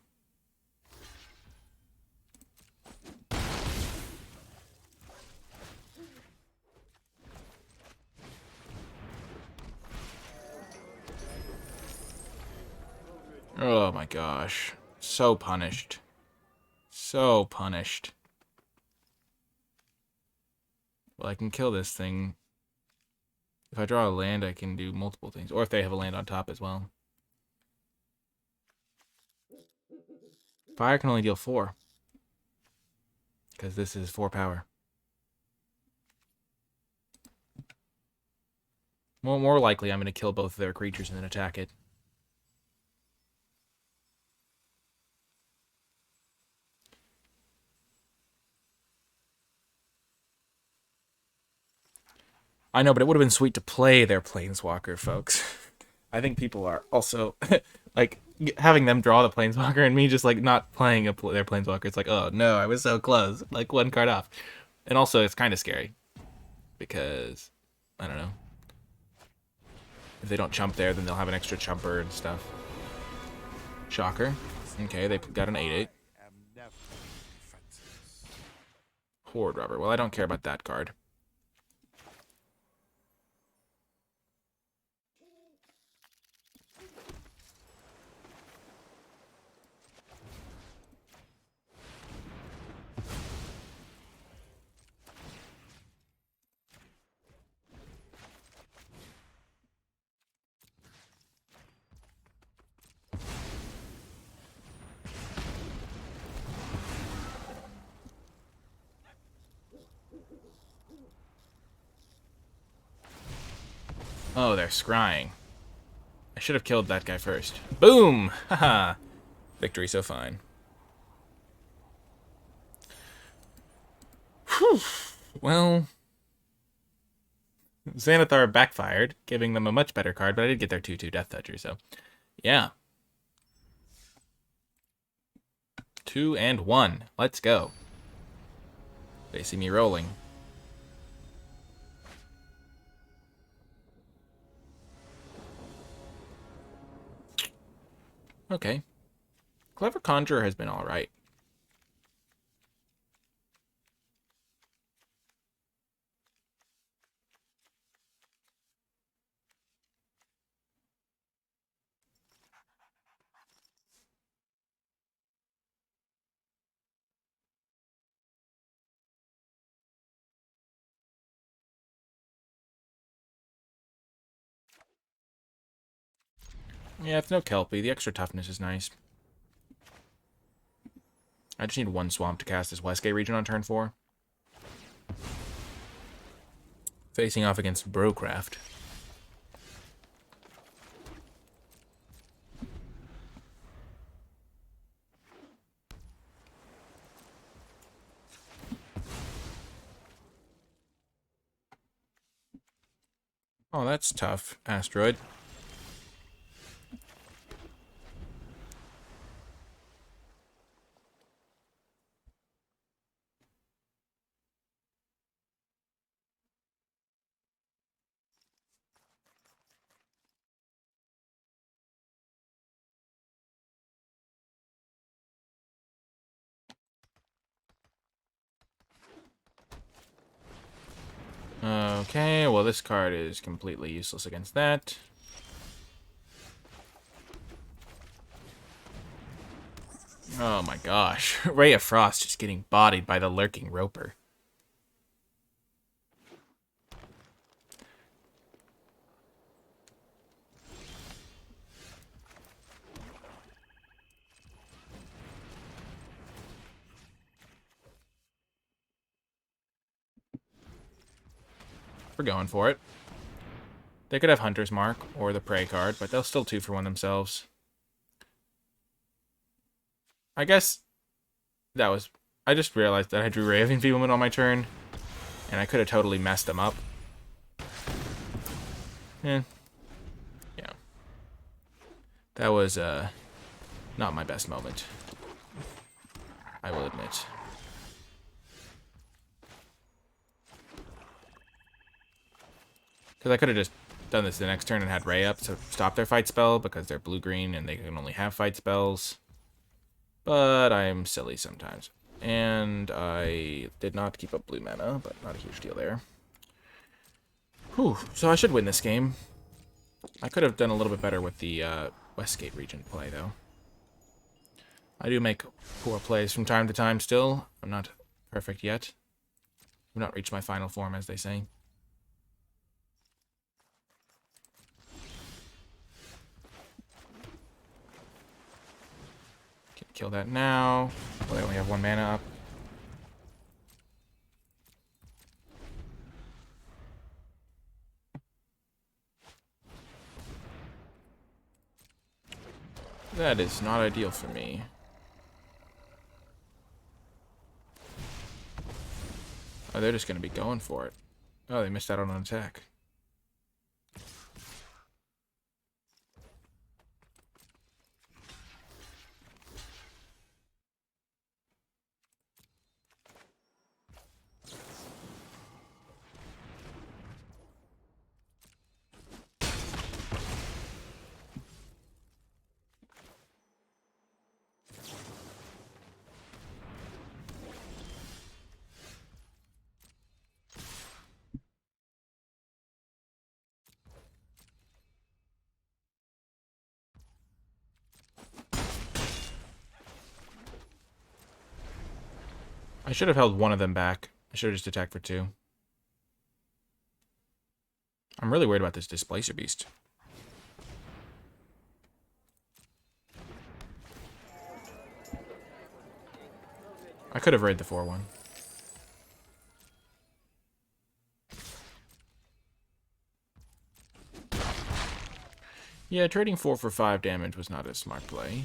Oh my gosh. So punished. So punished. Well, I can kill this thing. If I draw a land, I can do multiple things. Or if they have a land on top as well. Fire can only deal 4. Because this is 4 power. More likely, I'm going to kill both of their creatures and then attack it. I know, but it would have been sweet to play their Planeswalker, folks. I think people are also, like, having them draw the Planeswalker and me just, like, not playing their Planeswalker. It's like, oh, no, I was so close. Like, one card off. And also, it's kind of scary. Because, I don't know. If they don't chump there, then they'll have an extra chumper and stuff. Shocker. Okay, they got an 8/8. Horde Rubber. Well, I don't care about that card. Oh, they're scrying. I should have killed that guy first. Boom! Haha! Victory so fine. Whew. Well, Xanathar backfired, giving them a much better card, but I did get their 2/2 Death Toucher, so yeah. 2 and 1. Let's go. They see me rolling. Okay. Clever Conjurer has been alright. Yeah, it's no Kelpie. The extra toughness is nice. I just need one swamp to cast this Westgate region on turn 4. Facing off against Brocraft. Oh, that's tough, Asteroid. Okay, well this card is completely useless against that. Oh my gosh. Ray of Frost just getting bodied by the Lurking Roper. We're going for it. They could have Hunter's Mark or the Prey card, but they'll still 2 for 1 themselves. I guess that was... I just realized that I drew Ray of Enfeeblement on my turn, and I could have totally messed them up. Yeah. That was not my best moment, I will admit. Because I could have just done this the next turn and had Ray up to stop their fight spell, because they're blue-green and they can only have fight spells. But I'm silly sometimes. And I did not keep up blue mana, but not a huge deal there. Whew, so I should win this game. I could have done a little bit better with the Westgate region play, though. I do make poor plays from time to time still. I'm not perfect yet. I've not reached my final form, as they say. Can kill that now. Well, they only have 1 mana up. That is not ideal for me. Oh, they're just going to be going for it. Oh, they missed out on an attack. I should have held one of them back. I should have just attacked for 2. I'm really worried about this Displacer Beast. I could have raided the 4-1. Yeah, trading 4 for 5 damage was not a smart play.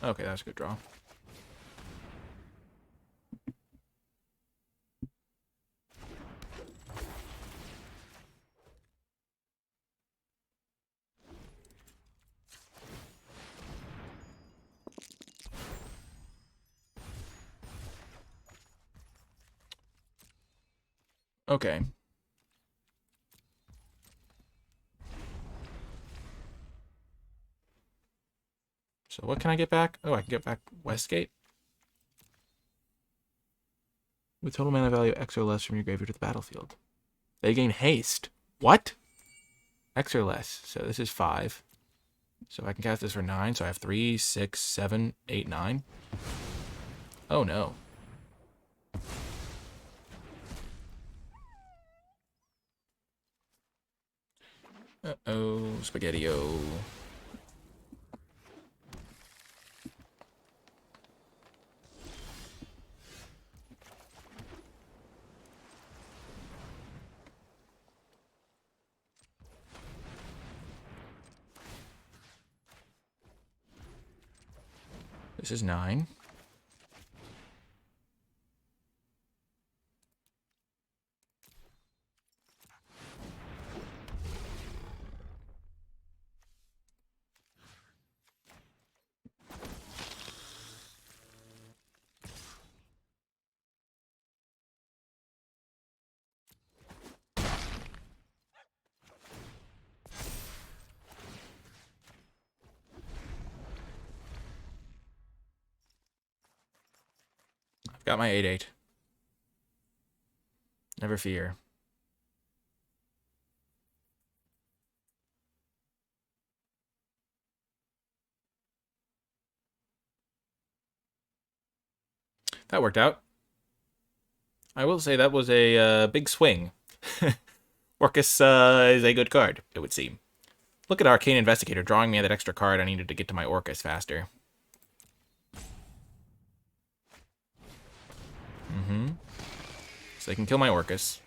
Okay, that's a good draw. Okay. So what can I get back? Oh, I can get back Westgate. With total mana value X or less from your graveyard to the battlefield. They gain haste. What? X or less. So this is 5. So I can cast this for 9. So I have 3, 6, 7, 8, 9. Oh no. Uh-oh, Spaghetti-O. This is 9. I've got my 8-8. Never fear. That worked out. I will say that was a big swing. Orcus is a good card, it would seem. Look at Arcane Investigator drawing me that extra card I needed to get to my Orcus faster. So they can kill my Orcus.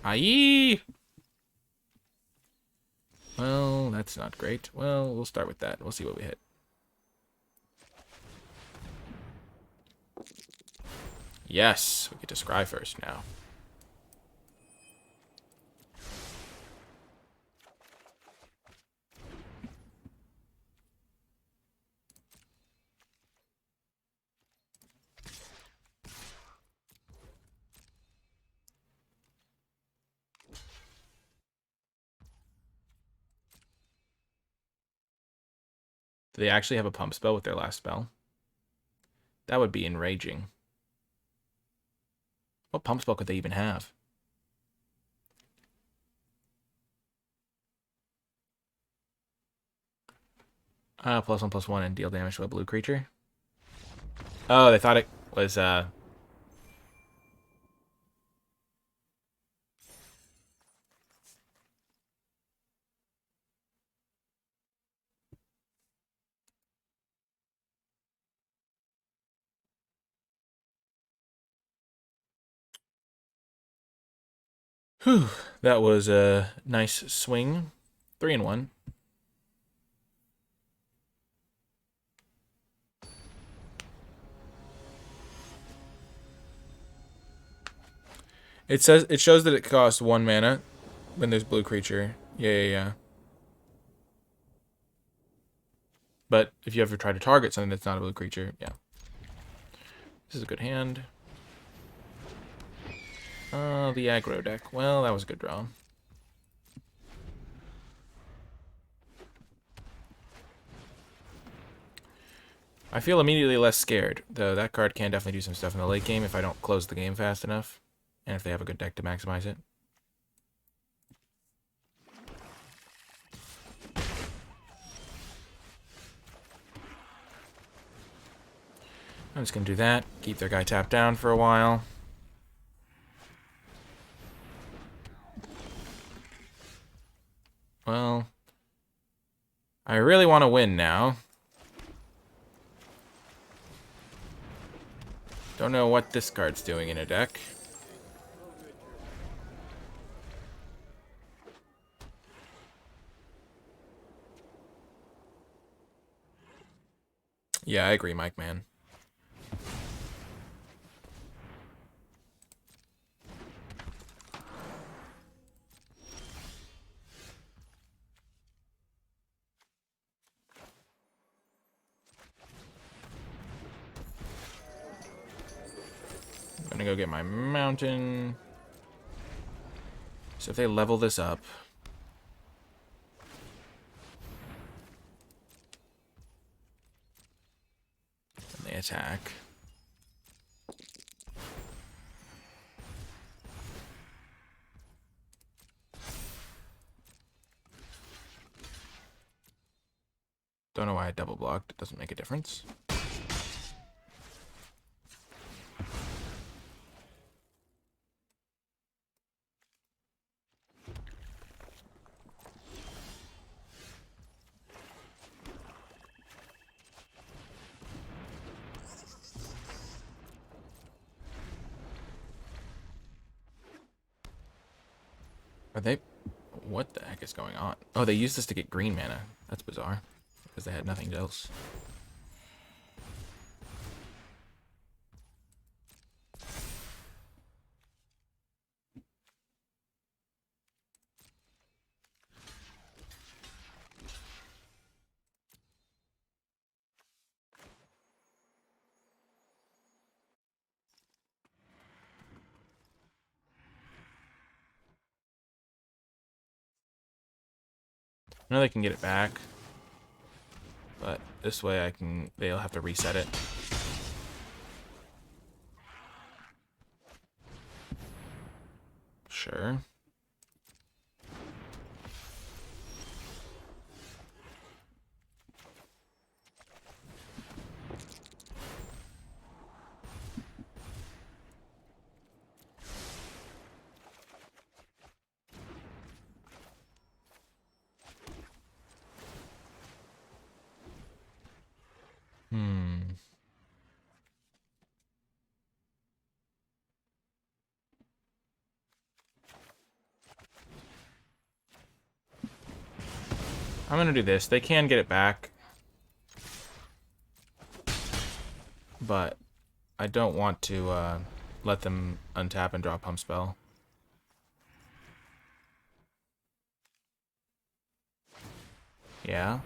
Aye! Well, that's not great. Well, we'll start with that. We'll see what we hit. Yes, we get to scry first now. Do they actually have a pump spell with their last spell? That would be enraging. What pump spell could they even have? +1/+1 and deal damage to a blue creature. Oh, they thought it was, Whew, that was a nice swing. 3-1. It shows that it costs 1 mana when there's blue creature. Yeah. But if you ever try to target something that's not a blue creature, yeah. This is a good hand. The aggro deck. Well, that was a good draw. I feel immediately less scared, though that card can definitely do some stuff in the late game if I don't close the game fast enough, and if they have a good deck to maximize it. I'm just going to do that, keep their guy tapped down for a while. Well, I really want to win now. Don't know what this card's doing in a deck. Yeah, I agree, Mike, man. I'm gonna go get my mountain. So if they level this up, and they attack. Don't know why I double blocked. It doesn't make a difference. Are they... What the heck is going on? Oh, they used this to get green mana. That's bizarre. Because they had nothing else. I know they can get it back. But this way they'll have to reset it. Sure. I'm gonna do this. They can get it back. But I don't want to let them untap and draw Pump Spell. Yeah.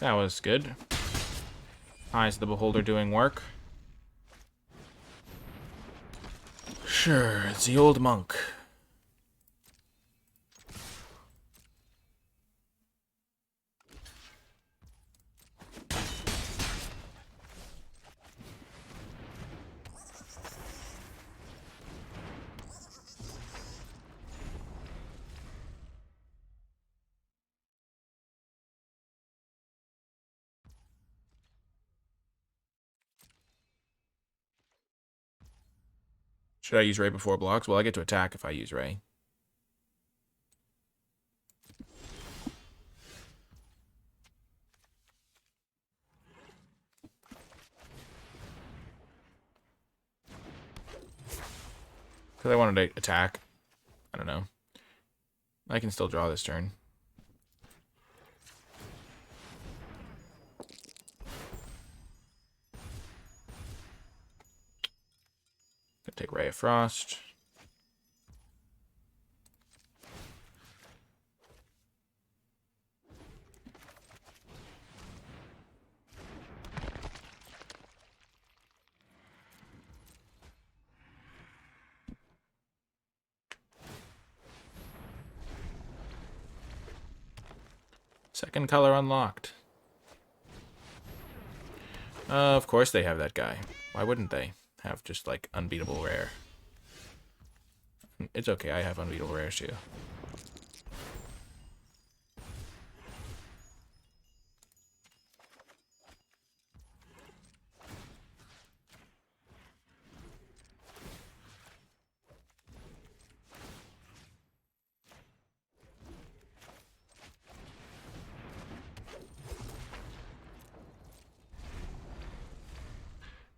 That was good. Eyes of the Beholder doing work. Sure, it's the old monk. Should I use Ray before blocks? Well, I get to attack if I use Ray. Because I wanted to attack. I don't know. I can still draw this turn. Gonna take Ray of Frost. Second color unlocked. Of course they have that guy. Why wouldn't they have just, like, unbeatable rare? It's okay, I have unbeatable rares too.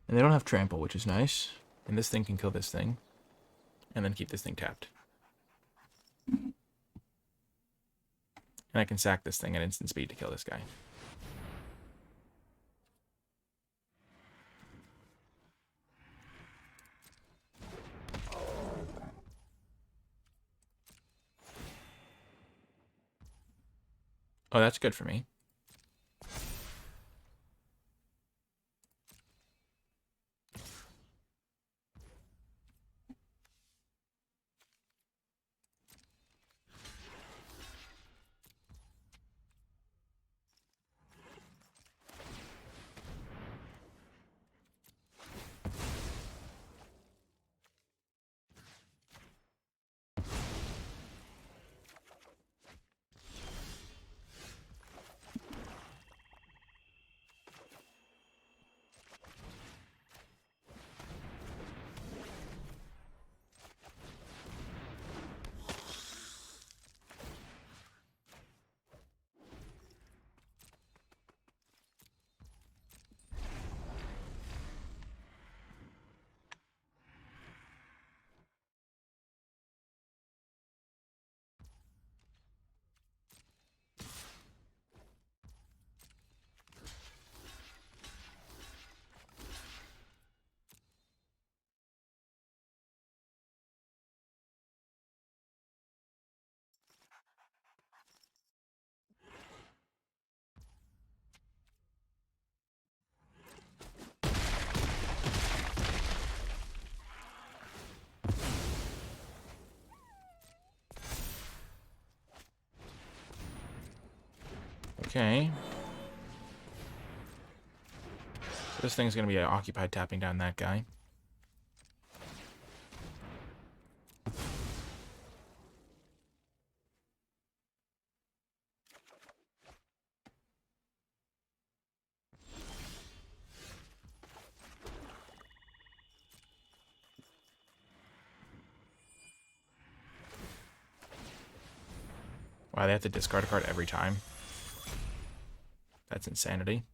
And they don't have trample, which is nice. And this thing can kill this thing. And then keep this thing tapped. And I can sack this thing at instant speed to kill this guy. Oh, that's good for me. Okay. This thing's going to be occupied tapping down that guy. Wow, they have to discard a card every time. That's insanity.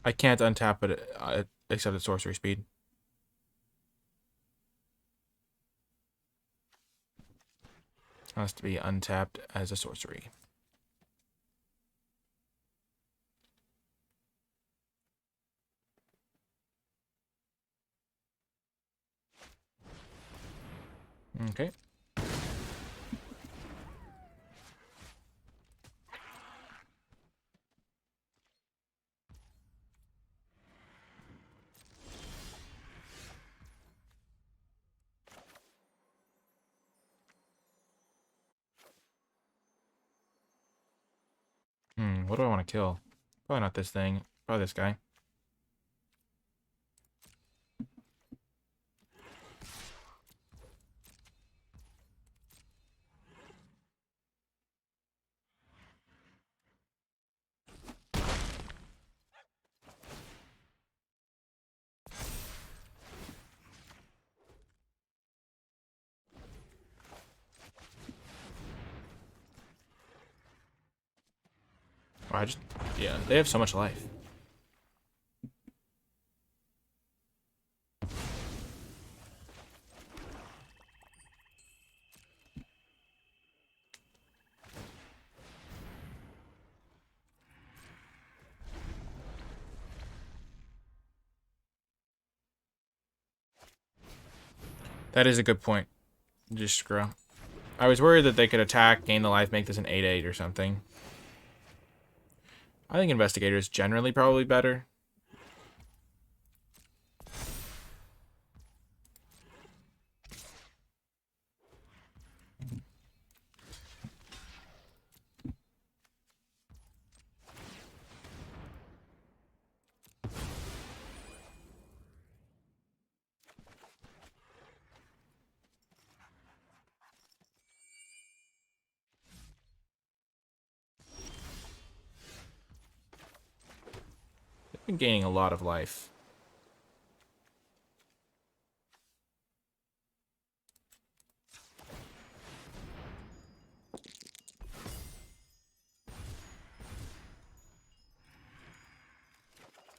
I can't untap it except at sorcery speed. It has to be untapped as a sorcery. Okay. What do I want to kill? Probably not this thing. Probably this guy. Oh, yeah, they have so much life. That is a good point. Just screw. I was worried that they could attack, gain the life, make this an 8/8 or something. I think Investigator is generally probably better. They've been gaining a lot of life.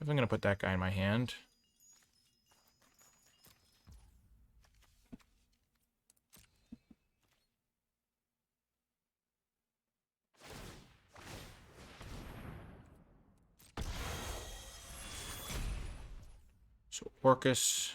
I'm going to put that guy in my hand. So Orcus.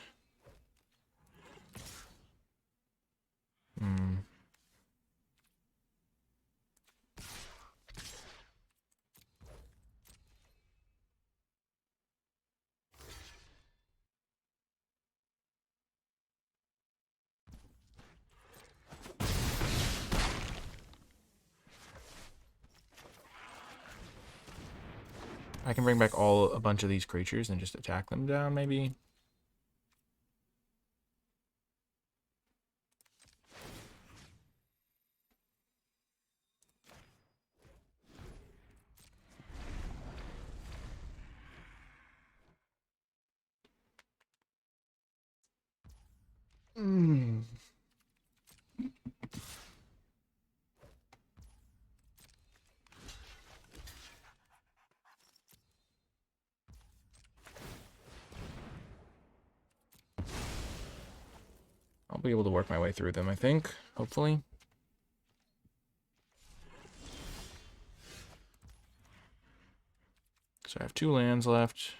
I can bring back a bunch of these creatures and just attack them down, maybe. I'll be able to work my way through them, I think. Hopefully. So I have 2 lands left.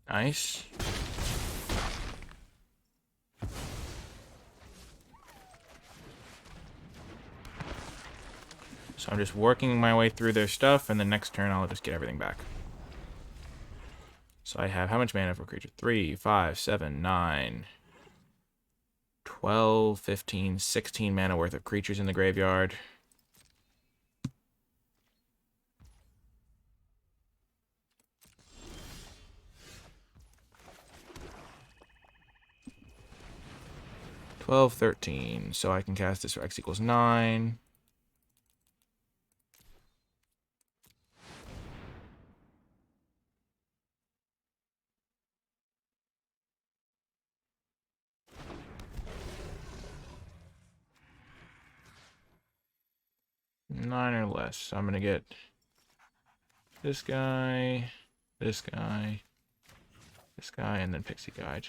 Nice. So I'm just working my way through their stuff, and the next turn I'll just get everything back. So I have how much mana for a creature? 3, 5, 7, 9, 12, 15, 16 mana worth of creatures in the graveyard. $12, $13. So I can cast this for X equals 9. Nine or less. So I'm gonna get this guy, this guy, this guy, and then Pixie Guide.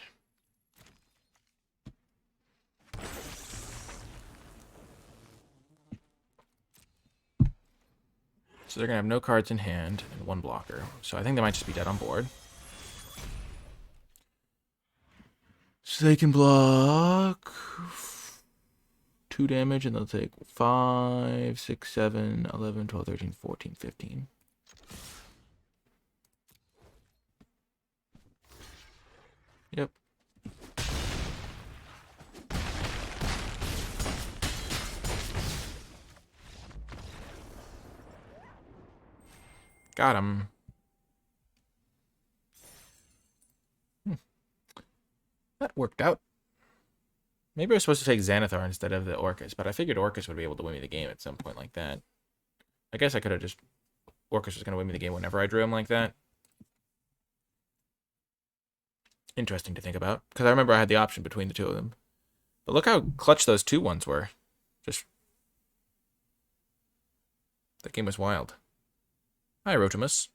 So they're going to have no cards in hand and one blocker. So I think they might just be dead on board. So they can block 2 damage, and they'll take 5, 6, 7, 11, 12, 13, 14, 15. Yep. Got him. That worked out. Maybe I was supposed to take Xanathar instead of the Orcus, but I figured Orcus would be able to win me the game at some point like that. I guess I could have just... Orcus was going to win me the game whenever I drew him like that. Interesting to think about, because I remember I had the option between the two of them. But look how clutch those 2-1s were. Just... That game was wild. Hi, Rotimus.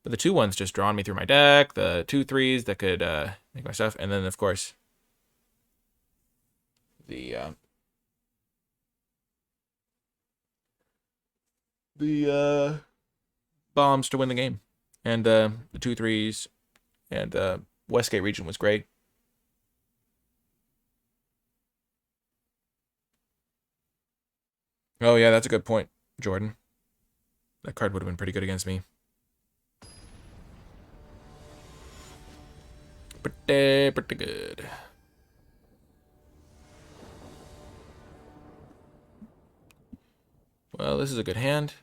But the 2-1s just drawn me through my deck, the 2-3s that could make my stuff, and then, of course, the bombs to win the game. And the 2-3s and Westgate region was great. Oh, yeah, that's a good point, Jordan. That card would have been pretty good against me. Pretty good. Well, this is a good hand.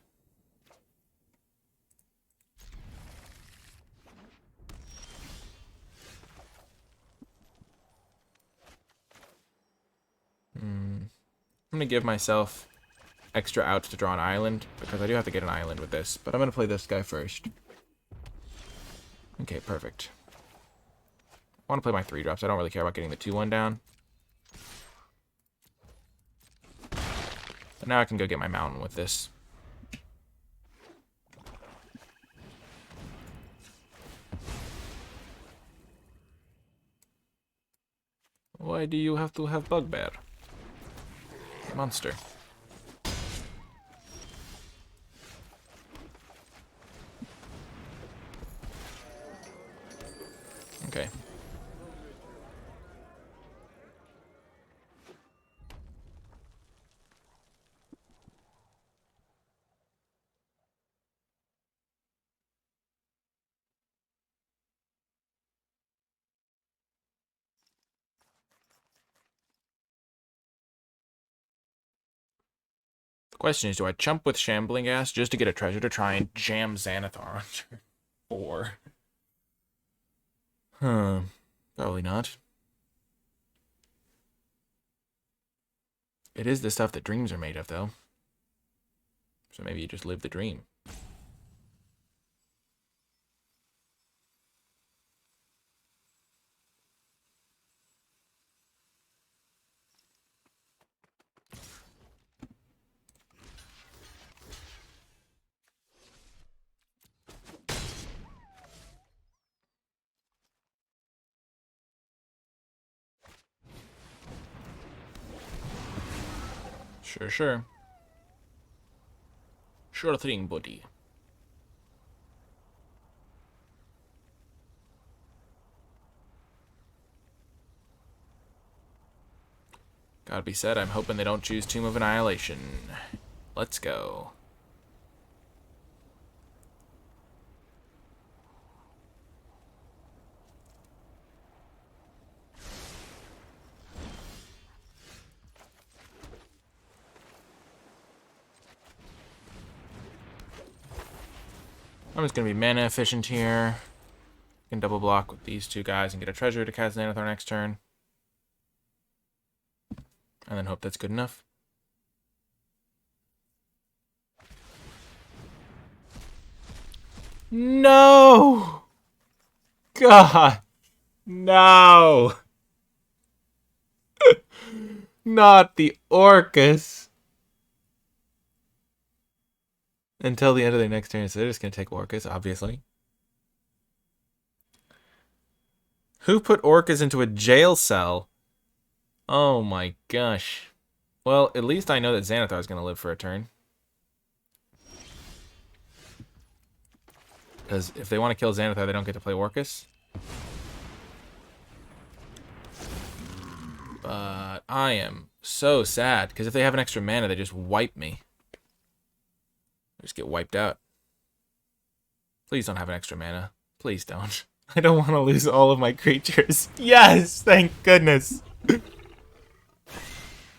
I'm going to give myself extra outs to draw an island, because I do have to get an island with this. But I'm going to play this guy first. Okay, perfect. I want to play my 3-drops. I don't really care about getting the 2-1 down. But now I can go get my mountain with this. Why do you have to have Bugbear? Monster. Okay. The question is, do I chump with Shambling Gas just to get a treasure to try and jam Xanathar on turn 4? Probably not. It is the stuff that dreams are made of, though. So maybe you just live the dream. Sure, sure. Sure thing, buddy. Gotta be said, I'm hoping they don't choose Tomb of Annihilation. Let's go. I'm just going to be mana efficient here. I can double block with these 2 guys and get a treasure to cast Xanathar next turn. And then hope that's good enough. No! God! No! Not the Orcus! until the end of their next turn, so they're just going to take Orcas, obviously. Who put Orcas into a jail cell? Oh my gosh. Well, at least I know that Xanathar is going to live for a turn. Because if they want to kill Xanathar, they don't get to play Orcus. But I am so sad, because if they have an extra mana, they just wipe me. I just get wiped out. Please don't have an extra mana. Please don't. I don't want to lose all of my creatures. Yes! Thank goodness!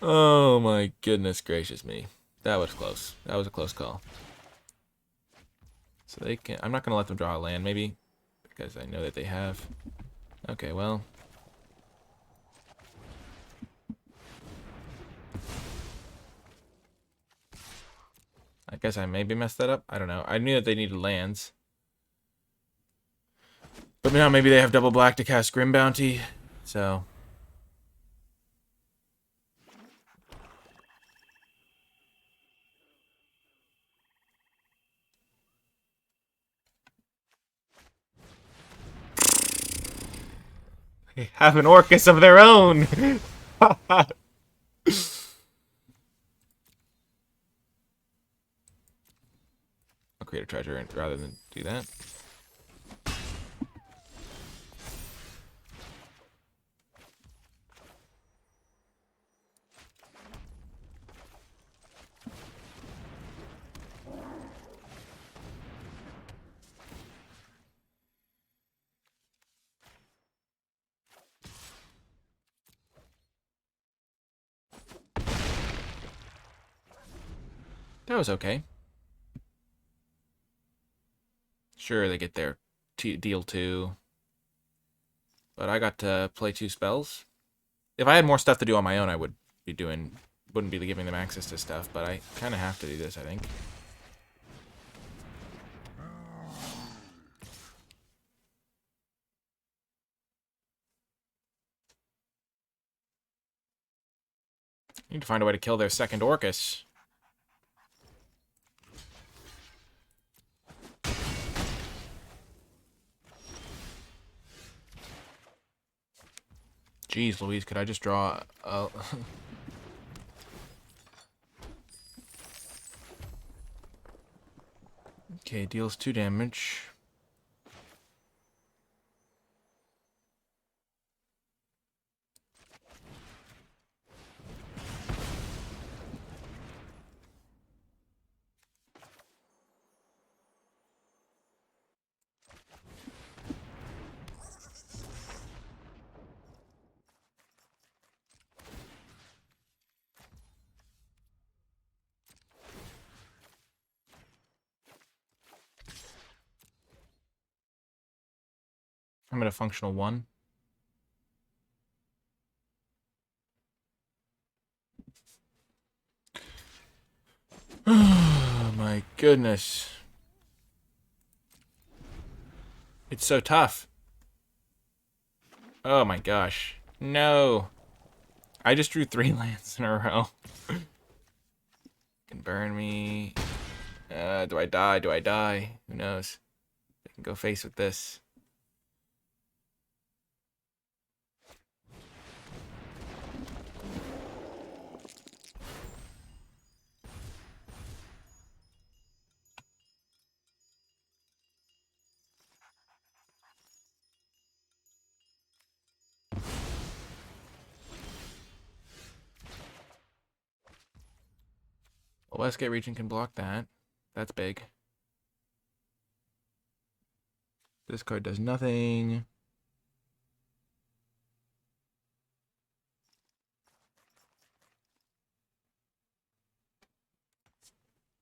Oh my goodness gracious me. That was close. That was a close call. So they can... I'm not going to let them draw a land, maybe. Because I know that they have... Okay, well... I guess I maybe messed that up. I don't know. I knew that they needed lands. But now maybe they have double black to cast Grim Bounty. So... They have an Orcus of their own! I'll create a treasure rather than do that. That was okay. Sure, they get their deal 2. But I got to play 2 spells. If I had more stuff to do on my own, I would be doing... Wouldn't be giving them access to stuff, but I kind of have to do this, I think. Need to find a way to kill their second Orcus. Jeez Louise, could I just draw a... Okay, deals 2 damage. I'm at a functional 1. Oh my goodness. It's so tough. Oh my gosh. No. I just drew 3 lands in a row. Can burn me. Do I die? Do I die? Who knows? I can go face with this. Well, Westgate Region can block that. That's big. This card does nothing.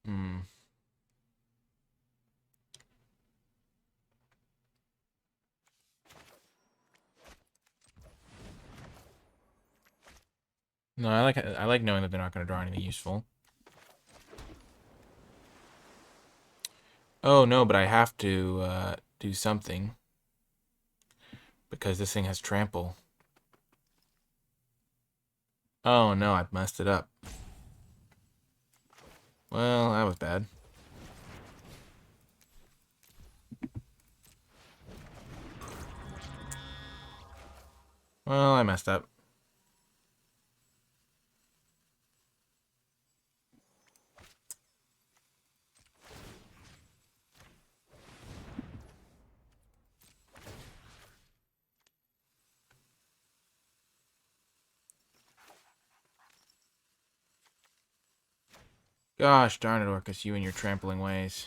Hmm. No, I like knowing that they're not going to draw anything useful. Oh no, but I have to do something because this thing has trample. Oh no, I've messed it up. Well, that was bad. Well, I messed up. Gosh darn it, Orcus, you and your trampling ways.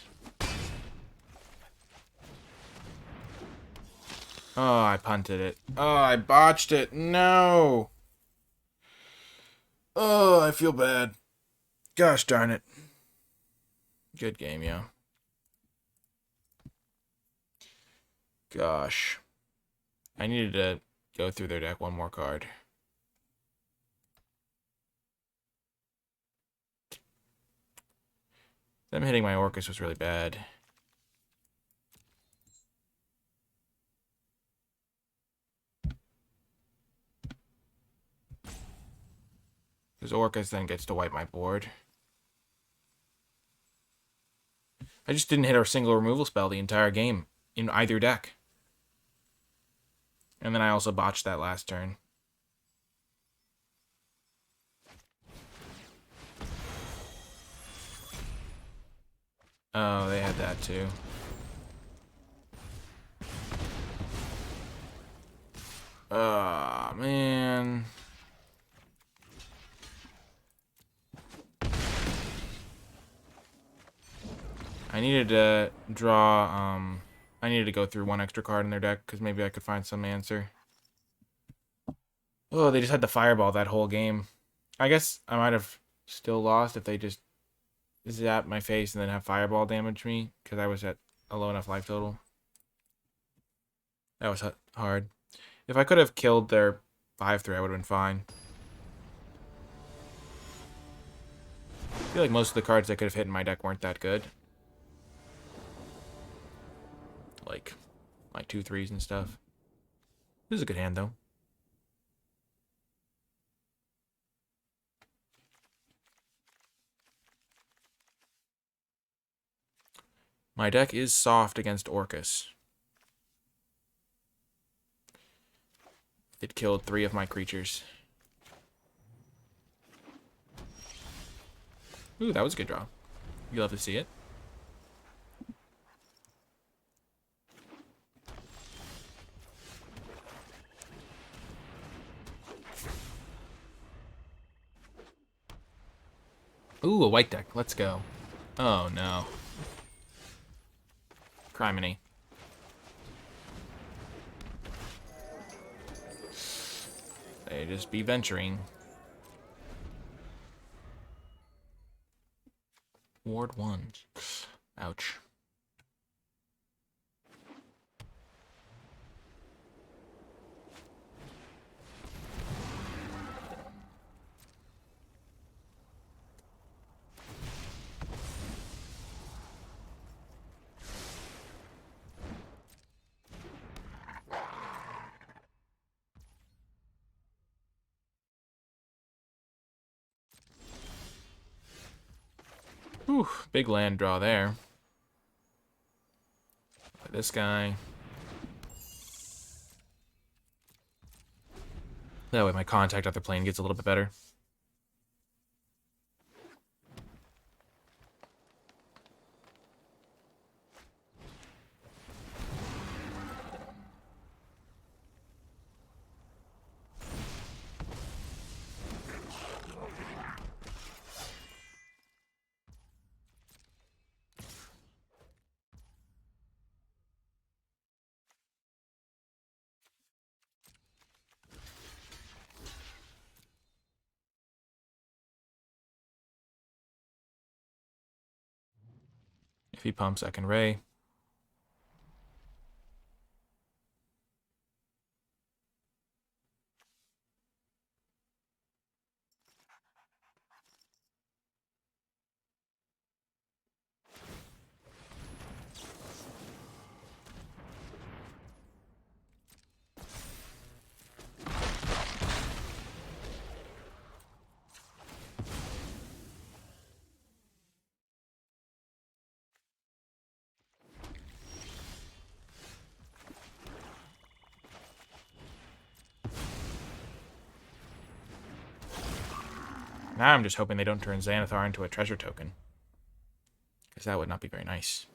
Oh, I punted it. Oh, I botched it. No! Oh, I feel bad. Gosh darn it. Good game, yo. Gosh. I needed to go through their deck one more card. Them hitting my Orcus was really bad. Because Orcus then gets to wipe my board. I just didn't hit a single removal spell the entire game in either deck. And then I also botched that last turn. Oh, they had that too. Oh, man. I needed to draw, I needed to go through one extra card in their deck, because maybe I could find some answer. Oh, they just had the fireball that whole game. I guess I might have still lost if they just zap my face and then have fireball damage me, because I was at a low enough life total. That was hard. If I could have killed their 5/3, I would have been fine. I feel like most of the cards I could have hit in my deck weren't that good. Like my 2/3s and stuff. This is a good hand, though. My deck is soft against Orcus. It killed 3 of my creatures. Ooh, that was a good draw. You love to see it. Ooh, a white deck. Let's go. Oh, no. Criminy. They just be venturing. Ward 1. Ouch. Whew, big land draw there. This guy. That way my contact off the plane gets a little bit better. If he pumps, I can Ray. Now I'm just hoping they don't turn Xanathar into a treasure token. Because that would not be very nice.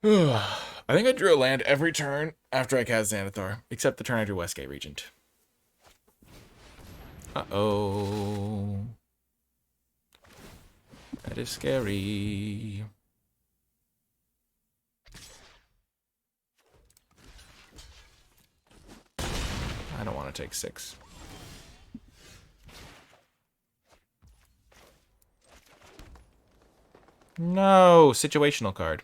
I think I drew a land every turn after I cast Xanathar, except the turn I drew Westgate Regent. Uh-oh. That is scary. I don't want to take 6. No! Situational card.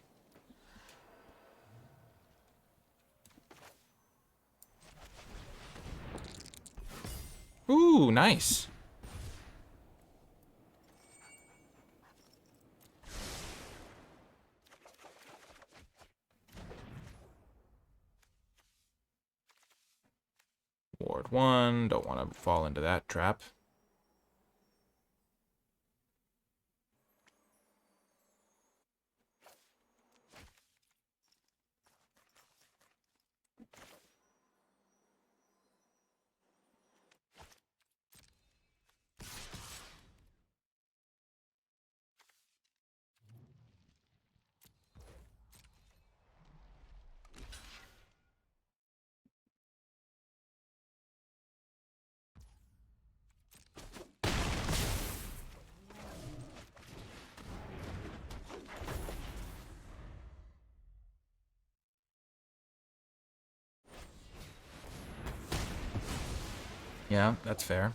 Ooh, nice. Ward 1. Don't want to fall into that trap. Yeah, that's fair.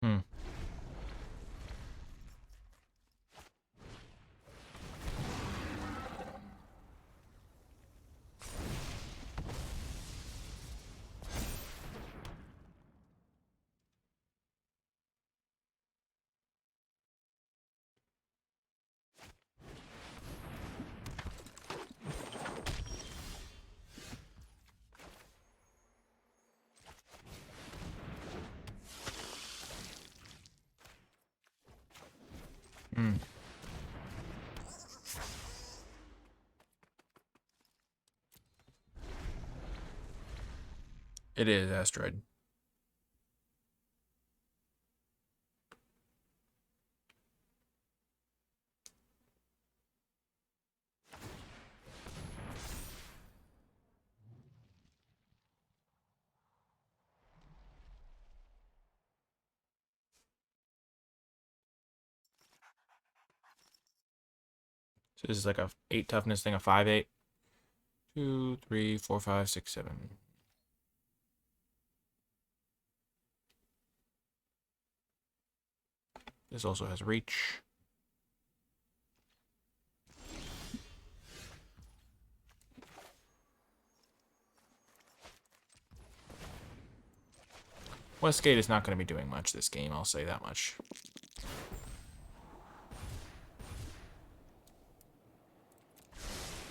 Hmm. Hmm. It is Asteroid. So this is like a 8 toughness thing, a 5/8. 2, 3, 4, 5, 6, 7. This also has reach. Westgate is not going to be doing much this game, I'll say that much.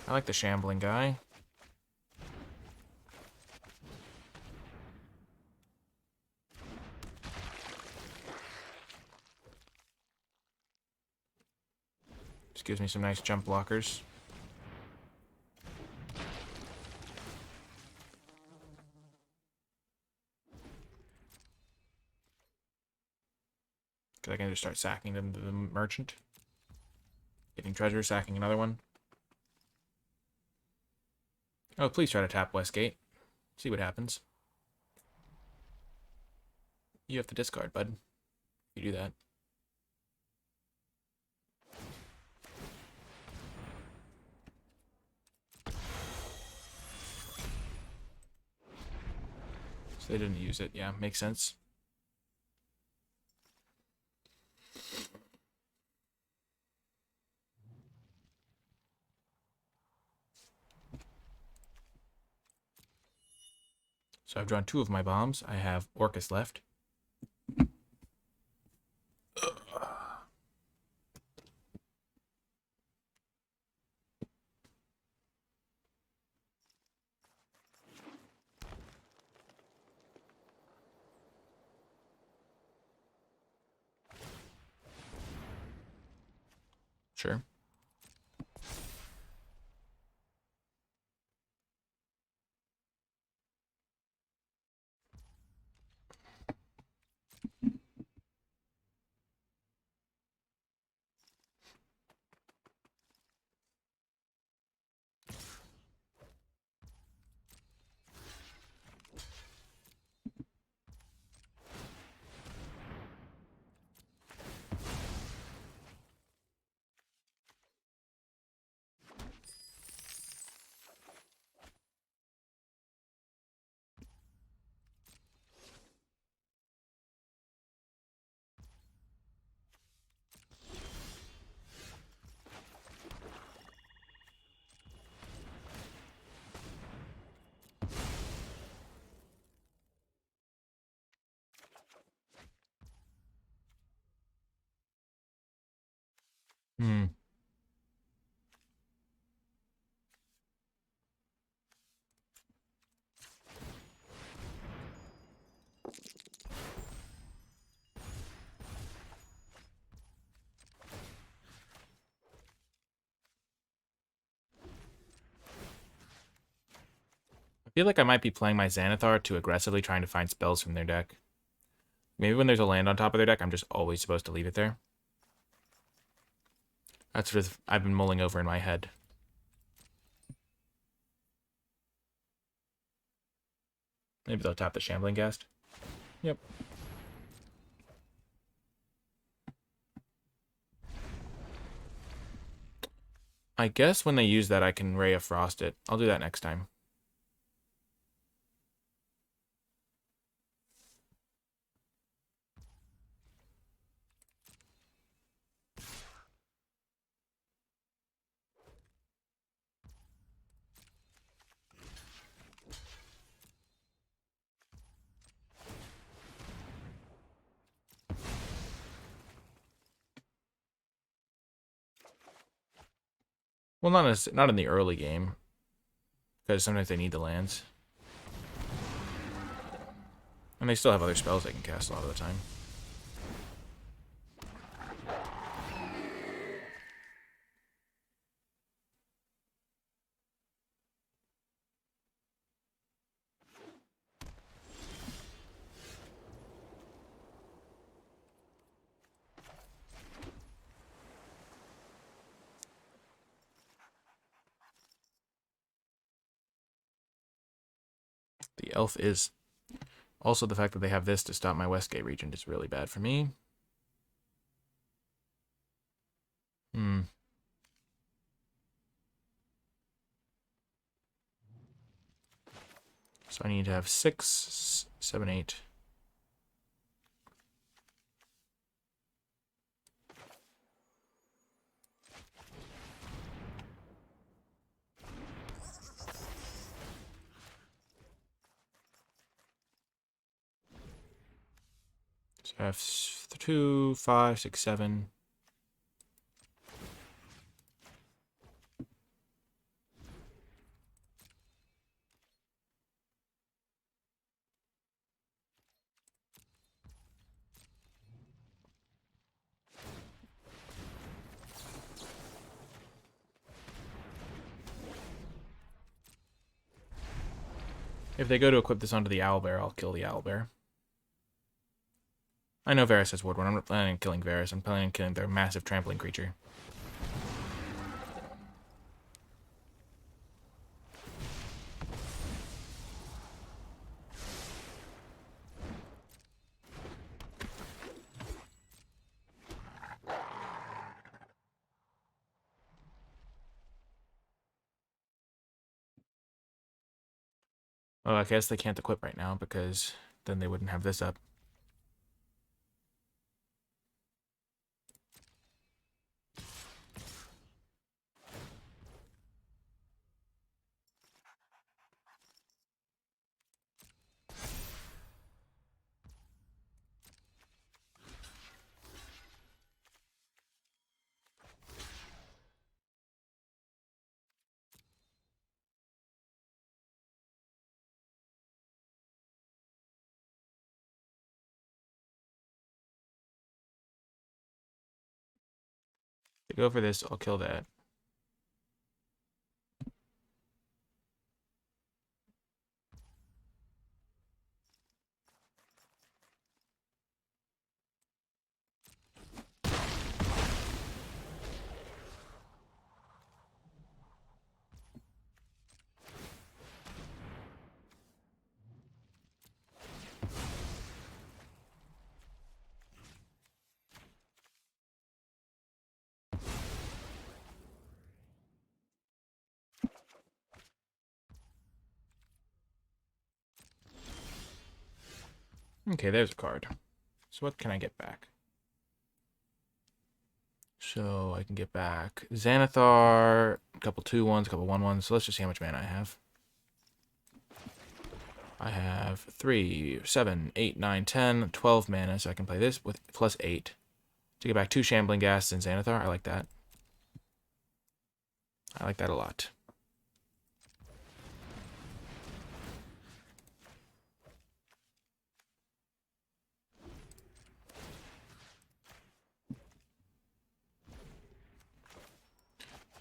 I like the shambling guy. Just gives me some nice jump blockers. Because I can just start sacking them to the merchant. Getting treasure, sacking another one. Oh, please try to tap Westgate. See what happens. You have to discard, bud. You do that. They didn't use it. Yeah, makes sense. So I've drawn 2 of my bombs. I have Orcus left. Sure. Hmm. I feel like I might be playing my Xanathar too aggressively, trying to find spells from their deck. Maybe when there's a land on top of their deck, I'm just always supposed to leave it there. That's what I've been mulling over in my head. Maybe they'll tap the Shambling Ghast. Yep. I guess when they use that, I can Ray of Frost it. I'll do that next time. Well, not in the early game, because sometimes they need the lands. And they still have other spells they can cast a lot of the time. The elf is... Also, the fact that they have this to stop my Westgate Regent is really bad for me. Hmm. So I need to have 6, 7, 8. So I have 2, 5, 6, 7. If they go to equip this onto the Owlbear, I'll kill the Owlbear. I know Varus has Ward 1. I'm not planning on killing Varus. I'm planning on killing their massive trampling creature. Oh, I guess they can't equip right now because then they wouldn't have this up. If they go for this, I'll kill that. Okay, there's a card. So what can I get back? So I can get back Xanathar, a couple 2/1s, a couple 1/1s. So let's just see how much mana I have. I have 3, 7, 8, 9, 10, 12 mana, so I can play this with plus 8 to get back 2 Shambling Ghasts and Xanathar. I like that. I like that a lot.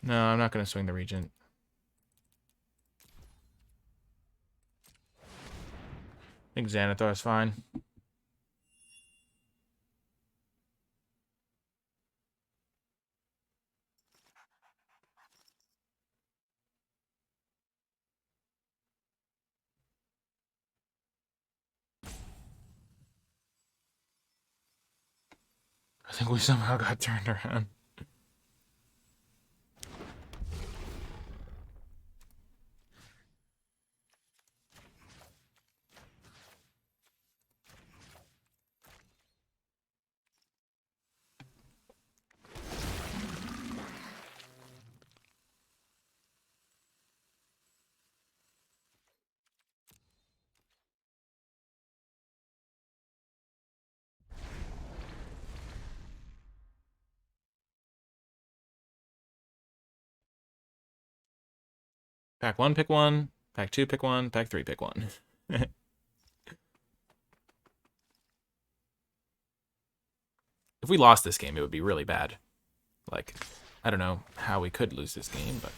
No, I'm not going to swing the Regent. I think Xanathar is fine. I think we somehow got turned around. Pack 1, pick 1. Pack 2, pick 1. Pack 3, pick 1. If we lost this game, it would be really bad. Like, I don't know how we could lose this game, but...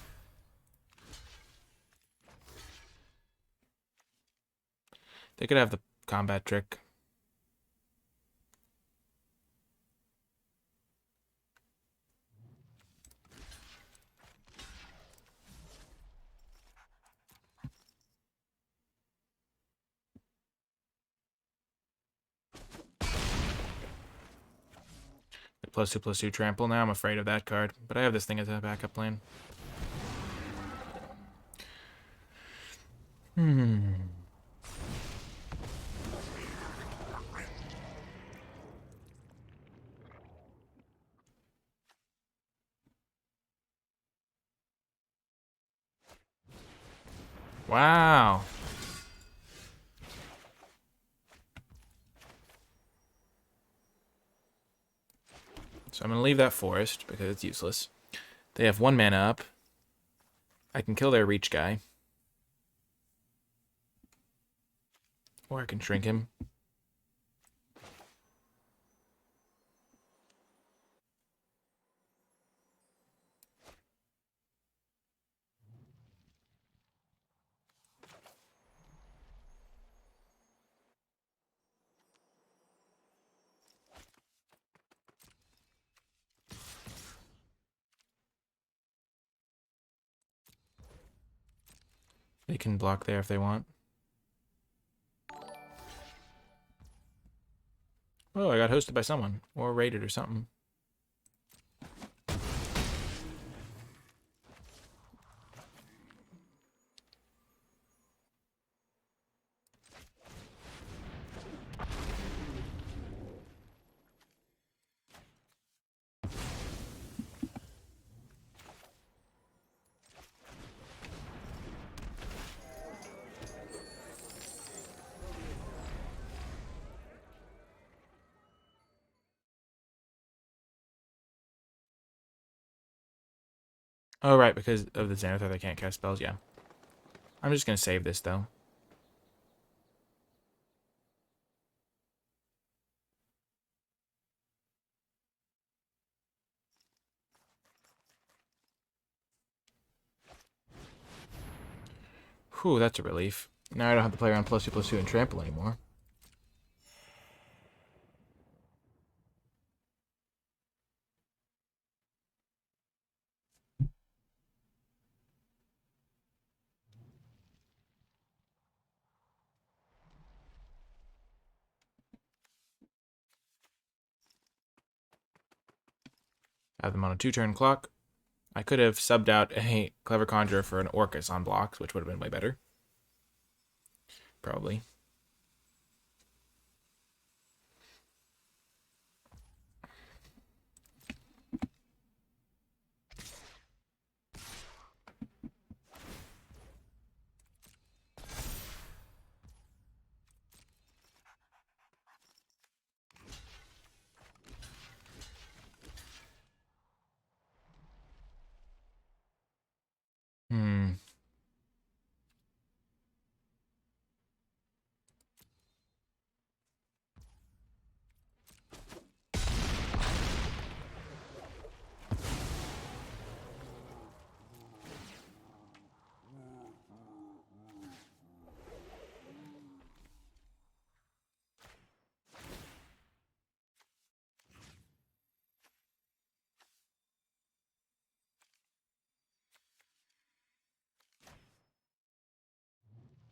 They could have the combat trick. +2/+2 trample now. I'm afraid of that card, but I have this thing as a backup plan. Wow. So I'm going to leave that forest because it's useless. They have 1 mana up. I can kill their reach guy. Or I can shrink him. They can block there if they want. Oh, I got hosted by someone. Or raided or something. Oh, right, because of the Xanathar, they can't cast spells, yeah. I'm just going to save this, though. Whew, that's a relief. Now I don't have to play around +2/+2 and trample anymore. Have them on a 2-turn clock. I could have subbed out a Clever Conjurer for an Orcus on blocks, which would have been way better. Probably. Hmm.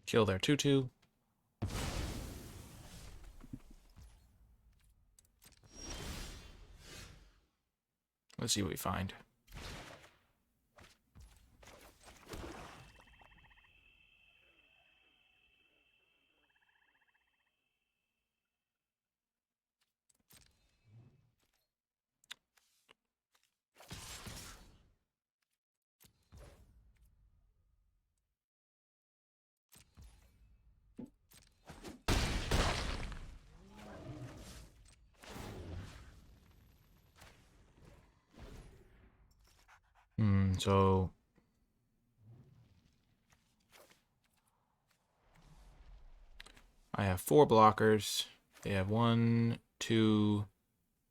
Kill their 2/2. Let's see what we find. So I have 4 blockers. They have 1, 2,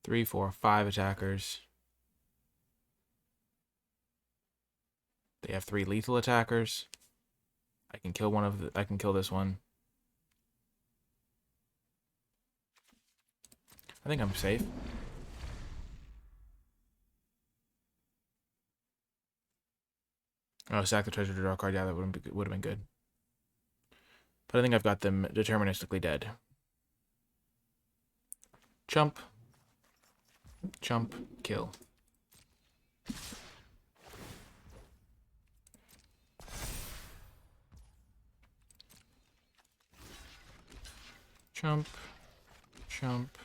3, 4, 5 attackers. They have 3 lethal attackers. I can kill one of the, I can kill this one. I think I'm safe. Oh, sack the treasure to draw a card. Yeah, that would have been good. But I think I've got them deterministically dead. Chump. Chump. Kill. Chump. Chump.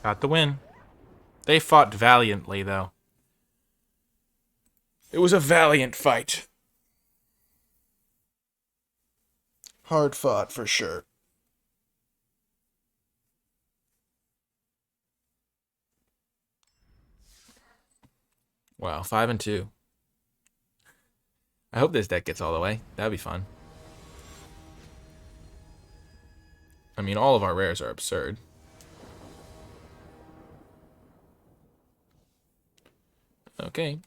Got the win. They fought valiantly, though. It was a valiant fight. Hard fought, for sure. Wow, 5-2. I hope this deck gets all the way. That'd be fun. I mean, all of our rares are absurd. Okay.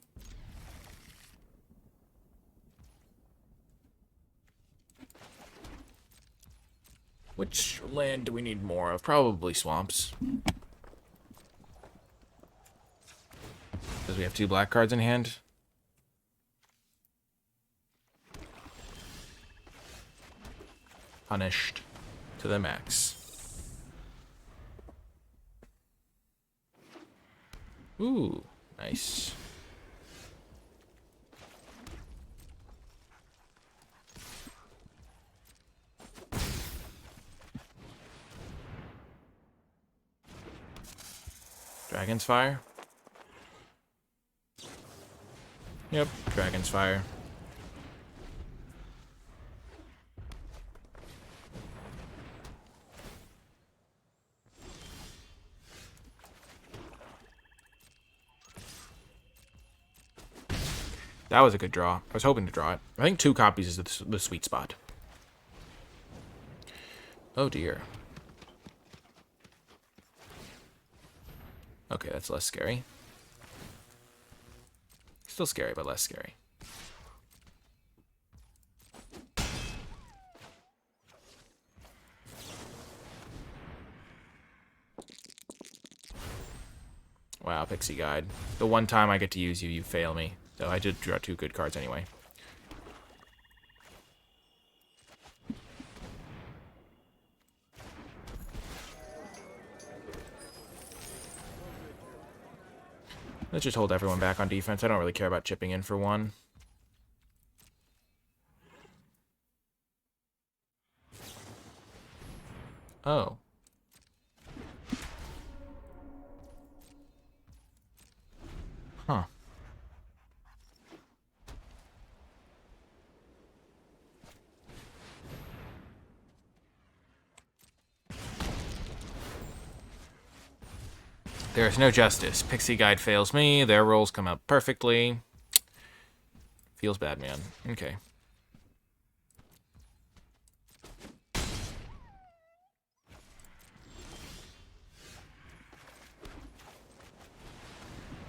Which land do we need more of? Probably swamps. Because we have 2 black cards in hand. punished to the max. Ooh, nice. Dragon's Fire? Yep, Dragon's Fire. That was a good draw. I was hoping to draw it. I think 2 copies is the sweet spot. Oh dear. Okay, that's less scary. Still scary, but less scary. Wow, Pixie Guide. The one time I get to use you, you fail me. So I did draw 2 good cards anyway. Let's just hold everyone back on defense. I don't really care about chipping in for 1. Oh. Huh. There's no justice. Pixie Guide fails me. Their rolls come out perfectly. Feels bad, man. Okay.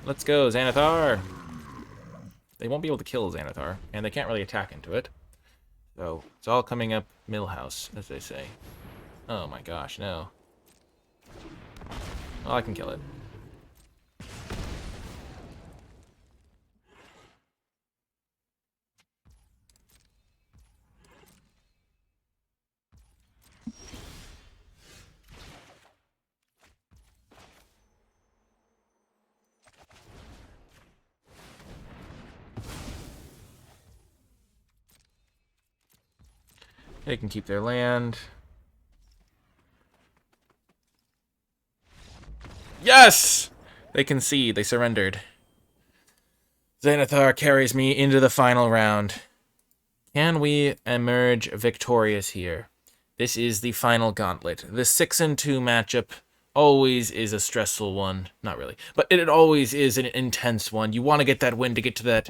Let's go, Xanathar! They won't be able to kill Xanathar, and they can't really attack into it. So, it's all coming up Millhouse, as they say. Oh my gosh, no. Well, I can kill it. They can keep their land. Yes! They concede. They surrendered. Xanathar carries me into the final round. Can we emerge victorious here? This is the final gauntlet. The 6-2 matchup always is a stressful one. Not really. But it always is an intense one. You want to get that win to get to that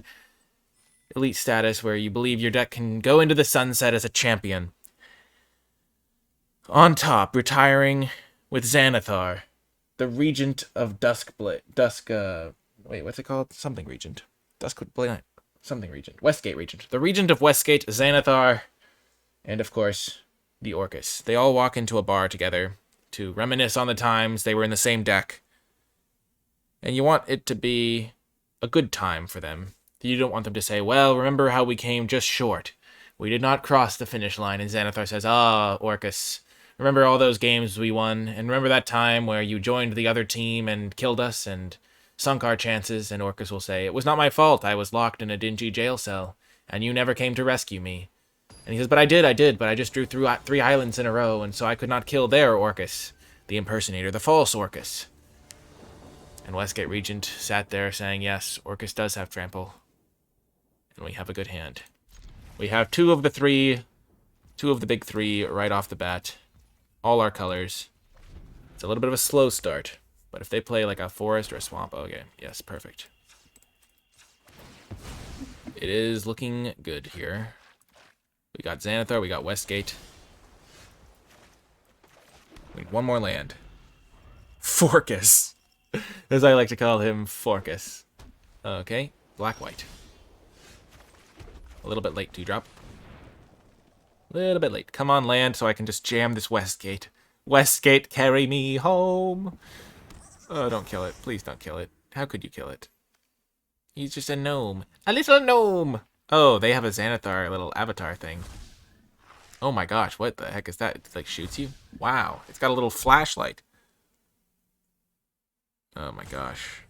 elite status where you believe your deck can go into the sunset as a champion. On top, retiring with Xanathar, the Regent of wait, what's it called? Something Regent. Something Regent. Westgate Regent. The Regent of Westgate, Xanathar, and of course, the Orcus. They all walk into a bar together to reminisce on the times they were in the same deck. And you want it to be a good time for them. You don't want them to say, well, remember how we came just short. We did not cross the finish line. And Xanathar says, Orcus, remember all those games we won? And remember that time where you joined the other team and killed us and sunk our chances? And Orcus will say, it was not my fault. I was locked in a dingy jail cell, and you never came to rescue me. And he says, but I did, but I just drew through 3 islands in a row, and so I could not kill their Orcus, the impersonator, the false Orcus. And Westgate Regent sat there saying, yes, Orcus does have trample. And we have a good hand. We have 2 of the big 3 right off the bat. All our colors. It's a little bit of a slow start, but if they play like a forest or a swamp, okay, yes, perfect. It is looking good here. We got Xanathar, we got Westgate. We need 1 more land. Forcus, as I like to call him, Forcus. Okay, black-white. A little bit late, 2-drop. A little bit late. Come on, land, so I can just jam this Westgate. Westgate, carry me home. Oh, don't kill it. Please don't kill it. How could you kill it? He's just a gnome. A little gnome! Oh, they have a Xanathar little avatar thing. Oh my gosh, what the heck is that? It like shoots you? Wow, it's got a little flashlight. Oh my gosh.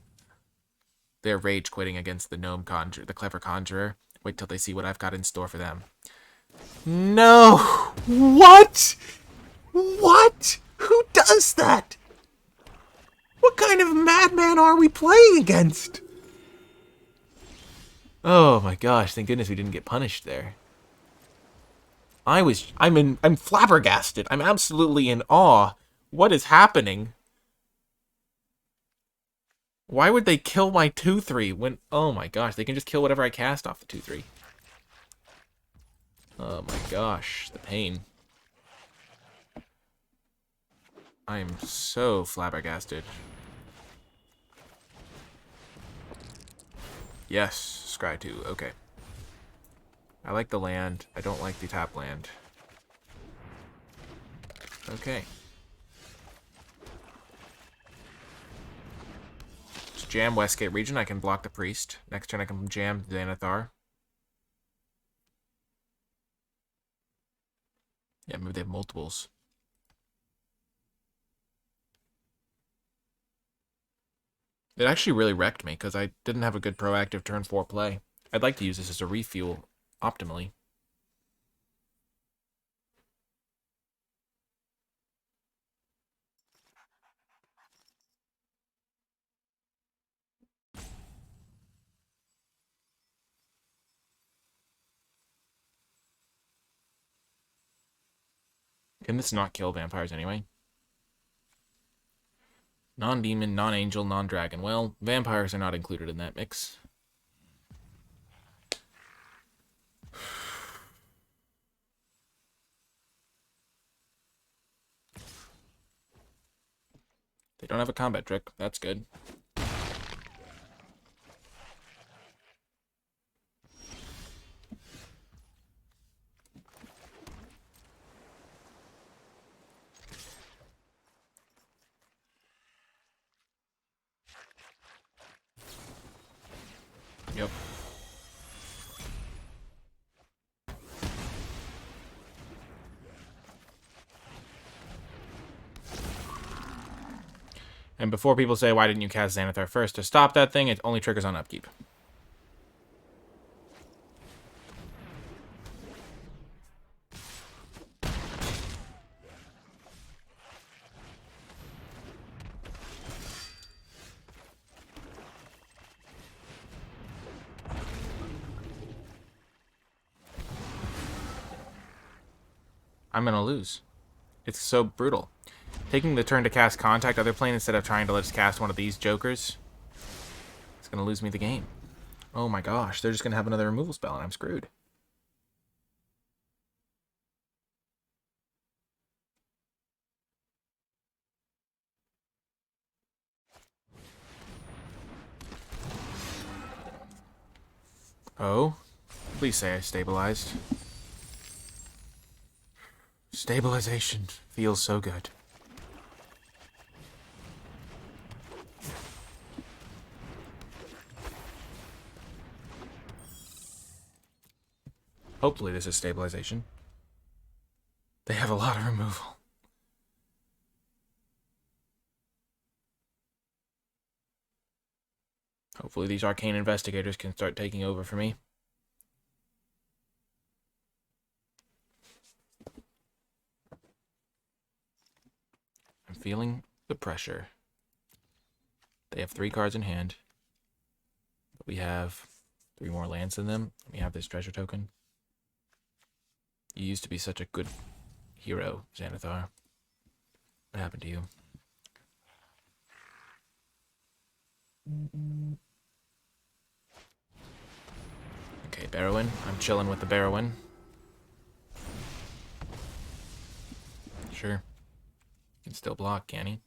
They're rage quitting against the the clever conjurer. Wait till they see what I've got in store for them. No! What? What? Who does that? What kind of madman are we playing against? Oh my gosh, thank goodness we didn't get punished there. I'm flabbergasted. I'm absolutely in awe. What is happening? Why would they kill my 2-3 when, oh my gosh, they can just kill whatever I cast off the 2-3. Oh my gosh, the pain. I am so flabbergasted. Yes, Scry 2, okay. I like the land. I don't like the tap land. Okay. Let's jam Westgate region. I can block the priest. Next turn I can jam Xanathar. Yeah, maybe they have multiples. It actually really wrecked me because I didn't have a good proactive turn 4 play. I'd like to use this as a refuel optimally. Can this not kill vampires anyway? Non-demon, non-angel, non-dragon. Well, vampires are not included in that mix. They don't have a combat trick. That's good. Yep. And before people say, why didn't you cast Xanathar first? To stop that thing, it only triggers on upkeep. I'm gonna lose. It's so brutal. Taking the turn to cast Contact Other Plane instead of trying to just cast one of these jokers, it's gonna lose me the game. Oh my gosh, they're just gonna have another removal spell and I'm screwed. Oh? Please say I stabilized. Stabilization feels so good. Hopefully this is stabilization. They have a lot of removal. Hopefully these arcane investigators can start taking over for me. I'm feeling the pressure. They have 3 cards in hand. But we have 3 more lands than them. We have this treasure token. You used to be such a good hero, Xanathar. What happened to you? Okay, Barrowin. I'm chilling with the Barrowin. Sure. He can still block, can he?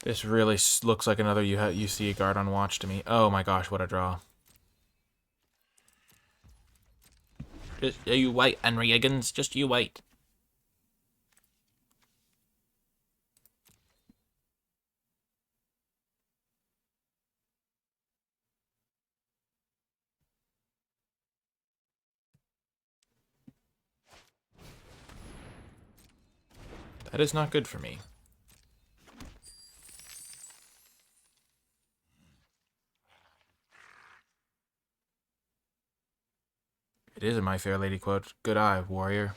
This really looks like another you see a guard on watch to me. Oh my gosh, what a draw. Just you wait, Henry Higgins. Just you wait. That is not good for me. It is a My Fair Lady quote. Good eye, warrior.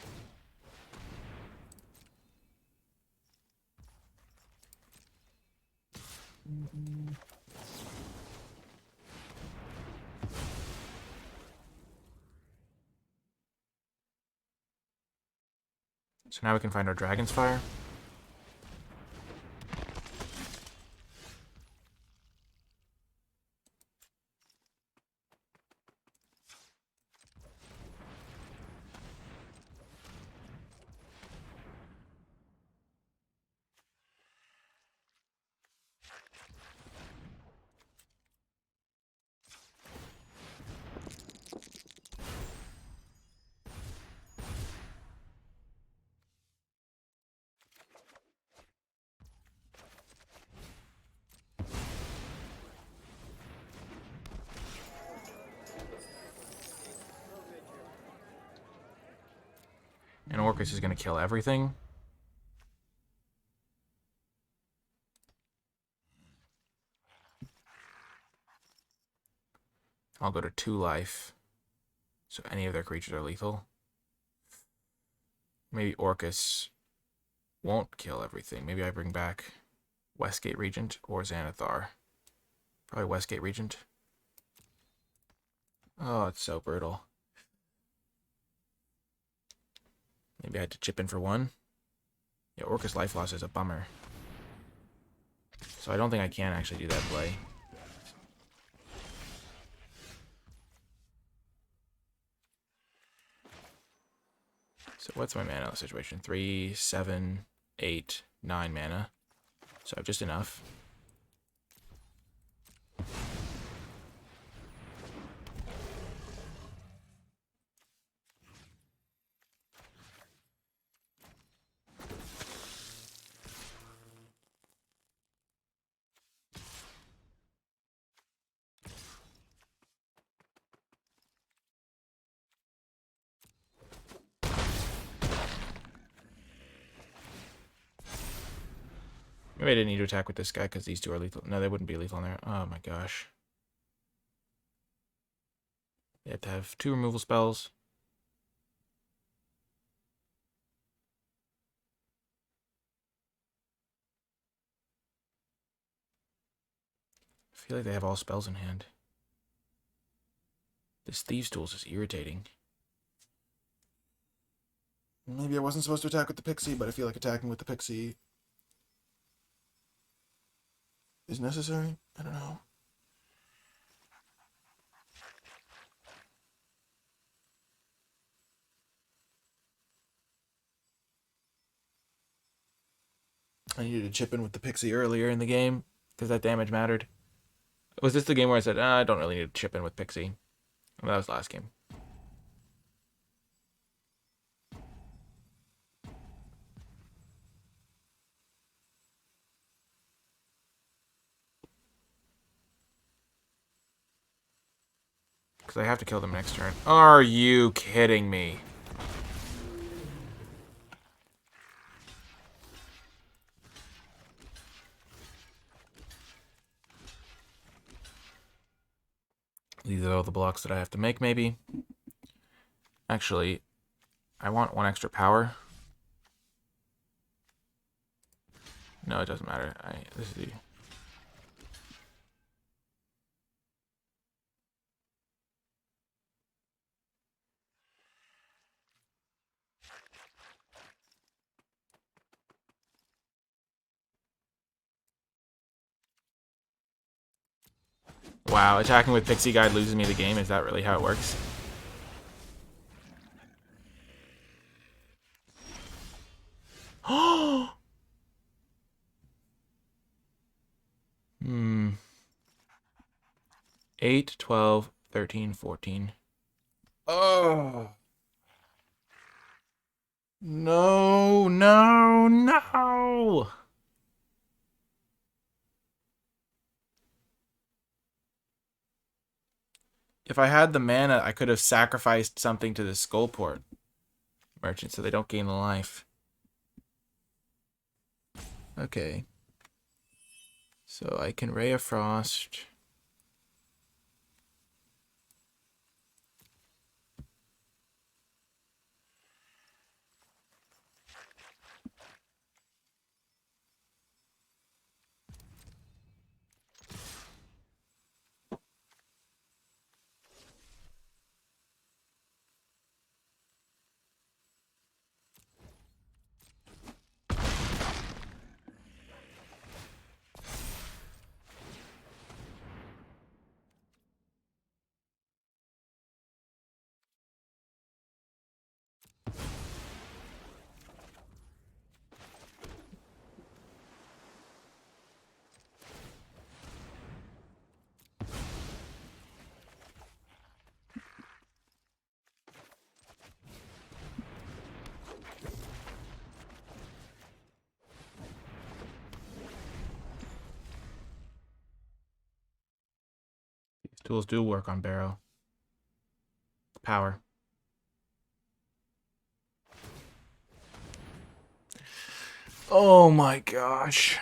So now we can find our Dragon's Fire. And Orcus is going to kill everything. I'll go to 2 life. So any of their creatures are lethal. Maybe Orcus won't kill everything. Maybe I bring back Westgate Regent or Xanathar. Probably Westgate Regent. Oh, it's so brutal. Maybe I had to chip in for 1. Yeah, Orcus life loss is a bummer. So I don't think I can actually do that play. So what's my mana situation? 3, 7, 8, 9 mana. So I have just enough. Maybe I didn't need to attack with this guy because these 2 are lethal. No, they wouldn't be lethal in there. Oh my gosh. They have to have 2 removal spells. I feel like they have all spells in hand. This Thieves' Tools is irritating. Maybe I wasn't supposed to attack with the Pixie, but I feel like attacking with the Pixie is necessary. I don't know. I needed to chip in with the Pixie earlier in the game because that damage mattered. Was this the game where I said, I don't really need to chip in with Pixie? Well, that was last game. Because I have to kill them next turn. Are you kidding me? These are all the blocks that I have to make, maybe. Actually, I want 1 extra power. No, it doesn't matter. This is the... Wow, attacking with Pixie Guide loses me the game. Is that really how it works? Oh! 8, 12, 13, 14. Oh! No, no, no! If I had the mana, I could have sacrificed something to the Skullport merchant so they don't gain the life. Okay. So I can Ray of Frost. These tools do work on Barrow. Power. Oh my gosh.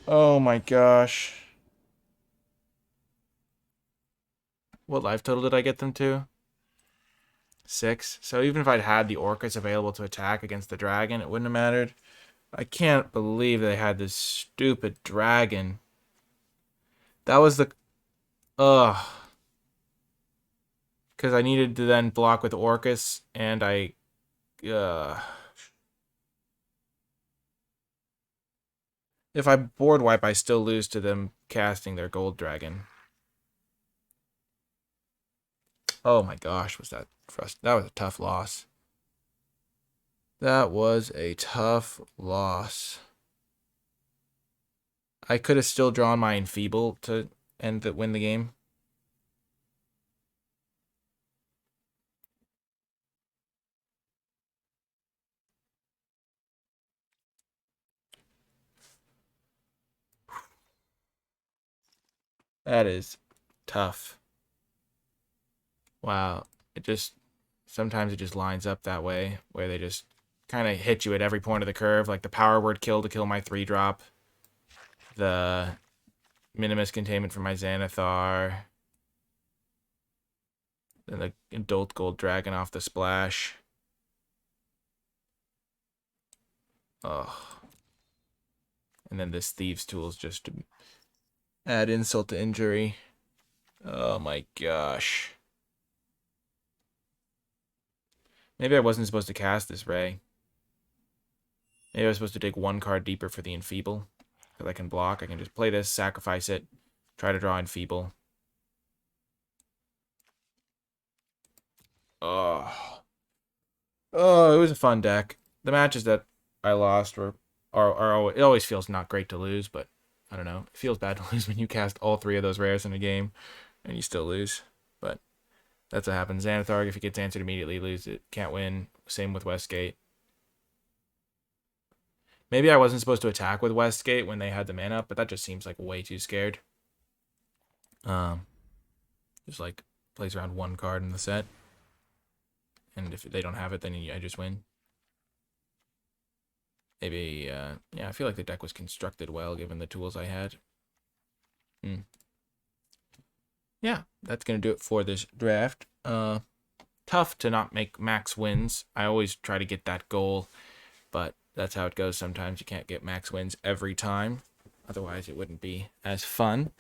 Oh my gosh. What life total did I get them to? 6. So even if I'd had the Orcus available to attack against the dragon, it wouldn't have mattered. I can't believe they had this stupid dragon. That was the... Ugh. Because I needed to then block with Orcus, and I... If I board wipe, I still lose to them casting their gold dragon. Oh my gosh, that was a tough loss. That was a tough loss. I could have still drawn my Enfeeble to win the game. That is tough. Wow. Sometimes it just lines up that way, where they just kind of hit you at every point of the curve, like the power word kill to kill my 3-drop, the Minimus Containment for my Xanathar, then the Adult Gold Dragon off the splash. Oh. And then this Thieves Tools just to add insult to injury. Oh my gosh. Maybe I wasn't supposed to cast this Ray. Maybe I was supposed to dig 1 card deeper for the Enfeeble. Because I can block. I can just play this, sacrifice it, try to draw Enfeeble. Oh. Oh, it was a fun deck. The matches that I lost it always feels not great to lose, but I don't know. It feels bad to lose when you cast all 3 of those rares in a game and you still lose. But that's what happens. Xanathar, if it gets answered immediately, lose it. Can't win. Same with Westgate. Maybe I wasn't supposed to attack with Westgate when they had the mana up, but that just seems like way too scared. Just like plays around 1 card in the set. And if they don't have it, then I just win. Maybe, yeah, I feel like the deck was constructed well given the tools I had. Yeah, that's going to do it for this draft. Tough to not make max wins. I always try to get that goal, but that's how it goes sometimes. You can't get max wins every time. Otherwise, it wouldn't be as fun.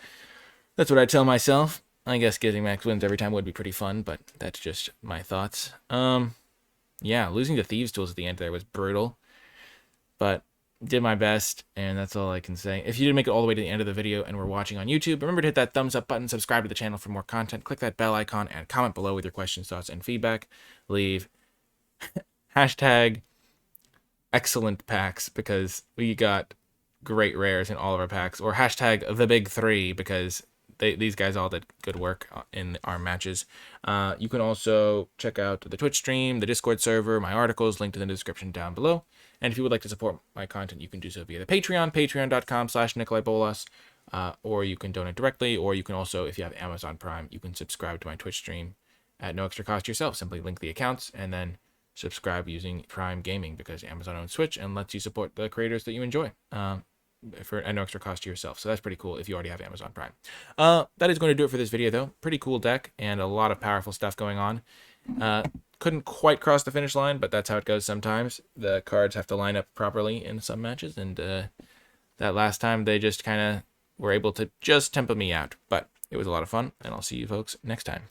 That's what I tell myself. I guess getting max wins every time would be pretty fun, but that's just my thoughts. Yeah, losing to Thieves Tools at the end there was brutal, but did my best, and that's all I can say. If you didn't make it all the way to the end of the video and were watching on YouTube, remember to hit that thumbs up button, subscribe to the channel for more content, click that bell icon, and comment below with your questions, thoughts, and feedback. Leave hashtag excellent packs because we got great rares in all of our packs, or hashtag the big 3 because these guys all did good work in our matches. You can also check out the Twitch stream, the Discord server, my articles linked in the description down below. And if you would like to support my content, you can do so via the Patreon, patreon.com/NicolaiBolas, or you can donate directly, or you can also, if you have Amazon Prime, you can subscribe to my Twitch stream at no extra cost yourself. Simply link the accounts and then subscribe using Prime Gaming, because Amazon owns Switch and lets you support the creators that you enjoy for at no extra cost to yourself. So that's pretty cool if you already have Amazon Prime. That is going to do it for this video, though. Pretty cool deck and a lot of powerful stuff going on. Couldn't quite cross the finish line, but that's how it goes sometimes. The cards have to line up properly in some matches, and that last time they just kind of were able to just tempo me out. But it was a lot of fun, and I'll see you folks next time.